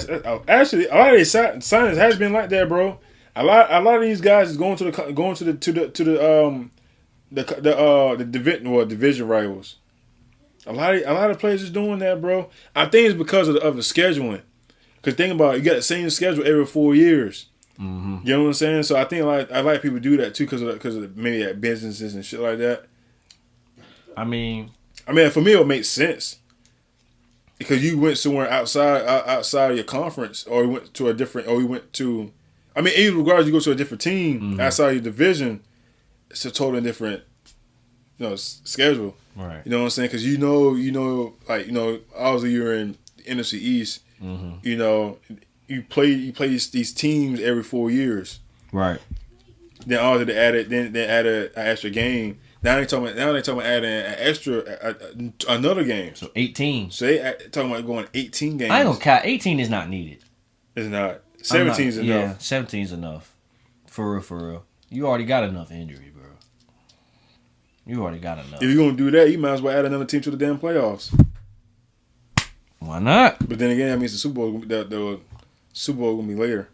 A: Actually, a lot of these signings has been like that, bro. A lot of these guys is going to the division rivals. A lot of players is doing that, bro. I think it's because of the scheduling. Because think about it, you got the same schedule every 4 years.
B: Mm-hmm.
A: You know what I'm saying? So I think I like people do that too because of maybe that businesses and shit like that. I mean, for me, it would make sense because you went somewhere outside of your conference, or you went to a different, or you went to. I mean, even regardless, you go to a different team outside your division. It's a totally different, schedule.
B: Right.
A: You know what I'm saying? Because obviously you're in the NFC East. Mm-hmm. You play these teams every 4 years.
B: Right.
A: Then all they added an extra game. Now they talking about adding an extra another game.
B: So 18.
A: So they talking about going 18 games.
B: I ain't gonna count. 18 is not needed.
A: It's not. 17 is enough.
B: Yeah, 17 is enough. For real. You already got enough injury, bro. You already got enough.
A: If you're gonna do that, you might as well add another team to the damn playoffs.
B: Why not?
A: But then again, that means the Super Bowl, the Super Bowl gonna be later.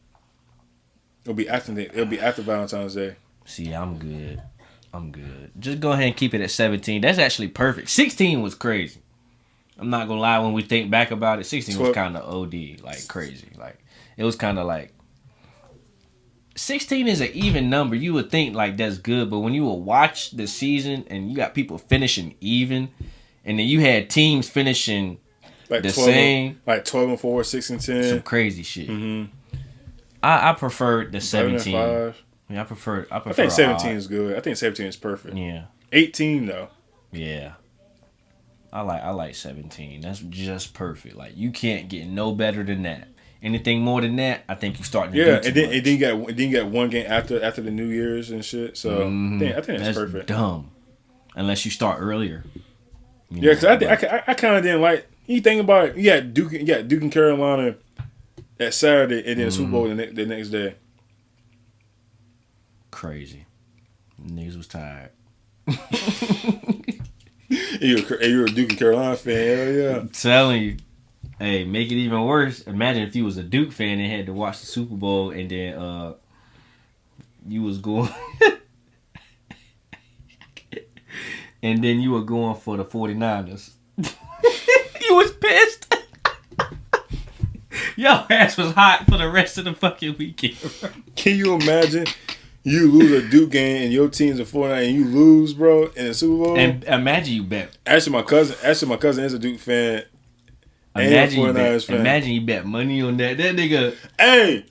A: It'll be after Valentine's Day.
B: See, I'm good. Just go ahead and keep it at 17. That's actually perfect. 16 was crazy. I'm not gonna lie. When we think back about it, 16 was kind of OD, like crazy. Like it was kind of like 16 is an even number. You would think like that's good, but when you will watch the season and you got people finishing even, and then you had teams finishing
A: like
B: the
A: 12,
B: same,
A: like 12-4, 6-10,
B: some crazy shit.
A: Mm-hmm.
B: I preferred the 17.
A: 5.
B: Yeah, I prefer.
A: I think 17 is good. I think 17 is perfect.
B: Yeah.
A: 18 though.
B: Yeah. I like 17. That's just perfect. Like you can't get no better than that. Anything more than that, I think you starting to do too much.
A: And then you got one game after the New Year's and shit. So I think that's perfect.
B: Dumb, unless you start earlier.
A: Yeah, because I kind of didn't like. You think about it, you got Duke and Carolina that Saturday, and then the Super Bowl the next day.
B: Crazy, niggas was tired.
A: You're a Duke and Carolina fan, hell yeah.
B: I'm telling you. Hey, make it even worse. Imagine if you was a Duke fan and had to watch the Super Bowl and then you was going and then you were going for the 49ers. You was pissed. Your ass was hot for the rest of the fucking weekend. Bro.
A: Can you imagine you lose a Duke game and your team's a 49 and you lose, bro, in the Super Bowl?
B: And imagine you bet.
A: Actually, my cousin is a Duke fan.
B: Imagine you bet money on that. That nigga.
A: Hey,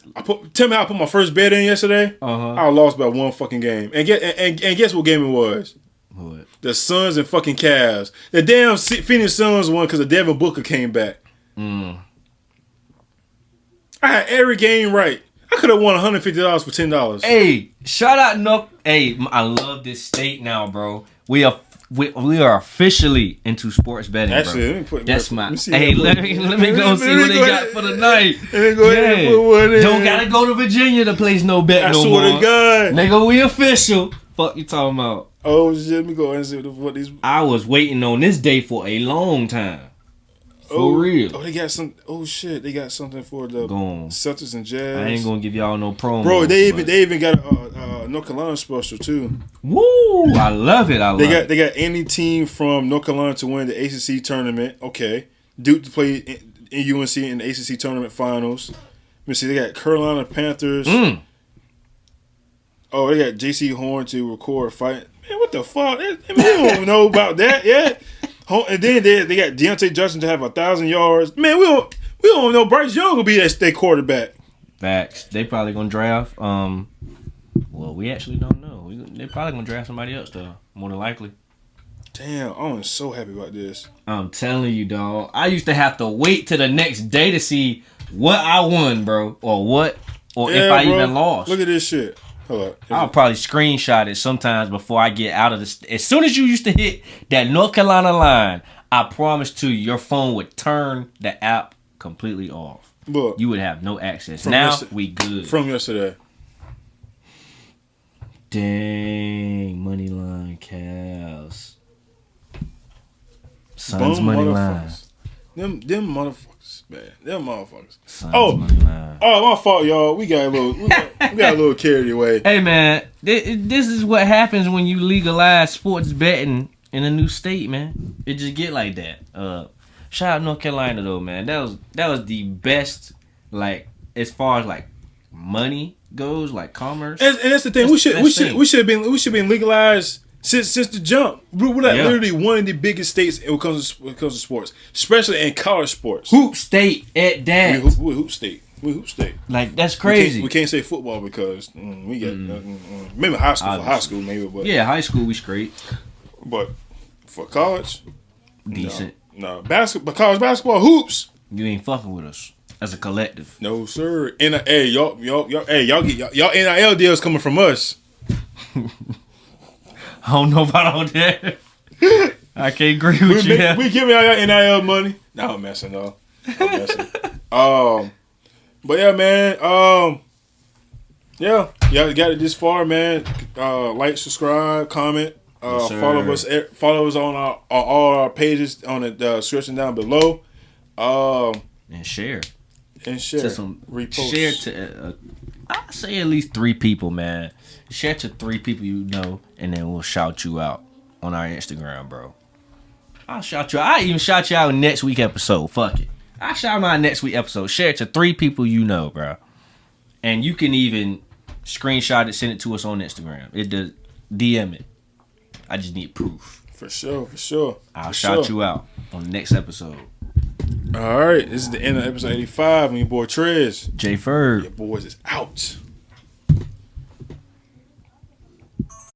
A: tell me how I put my first bet in yesterday. I lost by one fucking game. And guess what game it was?
B: What?
A: The Suns and fucking Cavs. The damn Phoenix Suns won because the Devin Booker came back. I had every game right. I could have won $150 for $10.
B: Hey, shout out Nook. Hey, I love this state now, bro. We are officially into sports betting,
A: actually,
B: bro.
A: let me put.
B: That's
A: let
B: my.
A: me see
B: Hey, let me go see what they got for the night.
A: Let me go ahead and put one in.
B: Don't gotta go to Virginia to place no bet no more.
A: I swear to God,
B: nigga, we official. Fuck you talking about?
A: Oh shit, let me go ahead and see what these.
B: I was waiting on this day for a long time. For real.
A: Oh, they got some. Oh shit, they got something for the Celtics and Jazz.
B: I ain't gonna give y'all no promo,
A: bro. They even got a North Carolina special too.
B: Woo! I love it.
A: They got any team from North Carolina to win the ACC tournament. Okay, Duke to play in UNC in the ACC tournament finals. Let me see. They got Carolina Panthers. Oh, they got J.C. Horn to record a fight. Man, what the fuck? We don't know about that yet. And then they got Deontay Johnson to have 1,000 yards. Man, we don't know Bryce Young will be that state quarterback.
B: Facts. They probably gonna draft. Well, we actually don't know. They're probably gonna draft somebody else though. More than likely.
A: Damn, I'm so happy about this.
B: I'm telling you, dog. I used to have to wait till the next day to see what I won, bro, or if I even lost.
A: Look at this shit. Hold up.
B: I'll probably screenshot it sometimes before I get out of the. As soon as you used to hit that North Carolina line, I promise to you, your phone would turn the app completely off.
A: Look,
B: you would have no access. Now we good.
A: From yesterday.
B: Dang, money line, Cavs. Suns money line.
A: Them motherfuckers, man. Them motherfuckers.
B: Suns money line.
A: Oh, my fault, y'all. We got a little carried away.
B: Hey, man, this is what happens when you legalize sports betting in a new state, man. It just get like that. Shout out North Carolina though, man. That was the best, like as far as like money goes, like commerce.
A: And that's the thing. We should have been legalized since the jump. We're literally one of the biggest states when it comes to sports, especially in college sports.
B: Hoop state at that.
A: We're hoop state.
B: Like that's crazy.
A: We can't say football because we got maybe high school. Obviously. For high school, maybe. But
B: yeah, high school we straight.
A: But for college,
B: decent.
A: No, college basketball hoops.
B: You ain't fucking with us as a collective.
A: No sir. Hey, y'all get y'all NIL deals coming from us.
B: I don't know about all that. I can't agree with you.
A: We giving y'all NIL money. No, I'm messing up. But yeah, man. Yeah, y'all got it this far, man. Like, subscribe, comment.
B: Yes,
A: Follow us on all our pages on the description down below.
B: And share.
A: To some
B: repost. Share to I say at least 3 people, man. Share to 3 people you know, and then we'll shout you out on our Instagram, bro. I'll shout you out. I even shout you out in next week episode. Fuck it. I shout my next week episode. Share it to 3 people you know, bro. And you can even screenshot it, send it to us on Instagram. It does DM it. I just need proof.
A: For sure.
B: I'll shout you out on the next episode.
A: All right. This is the end of episode 85. And your boy Trez.
B: J Ferg.
A: Your boys is out.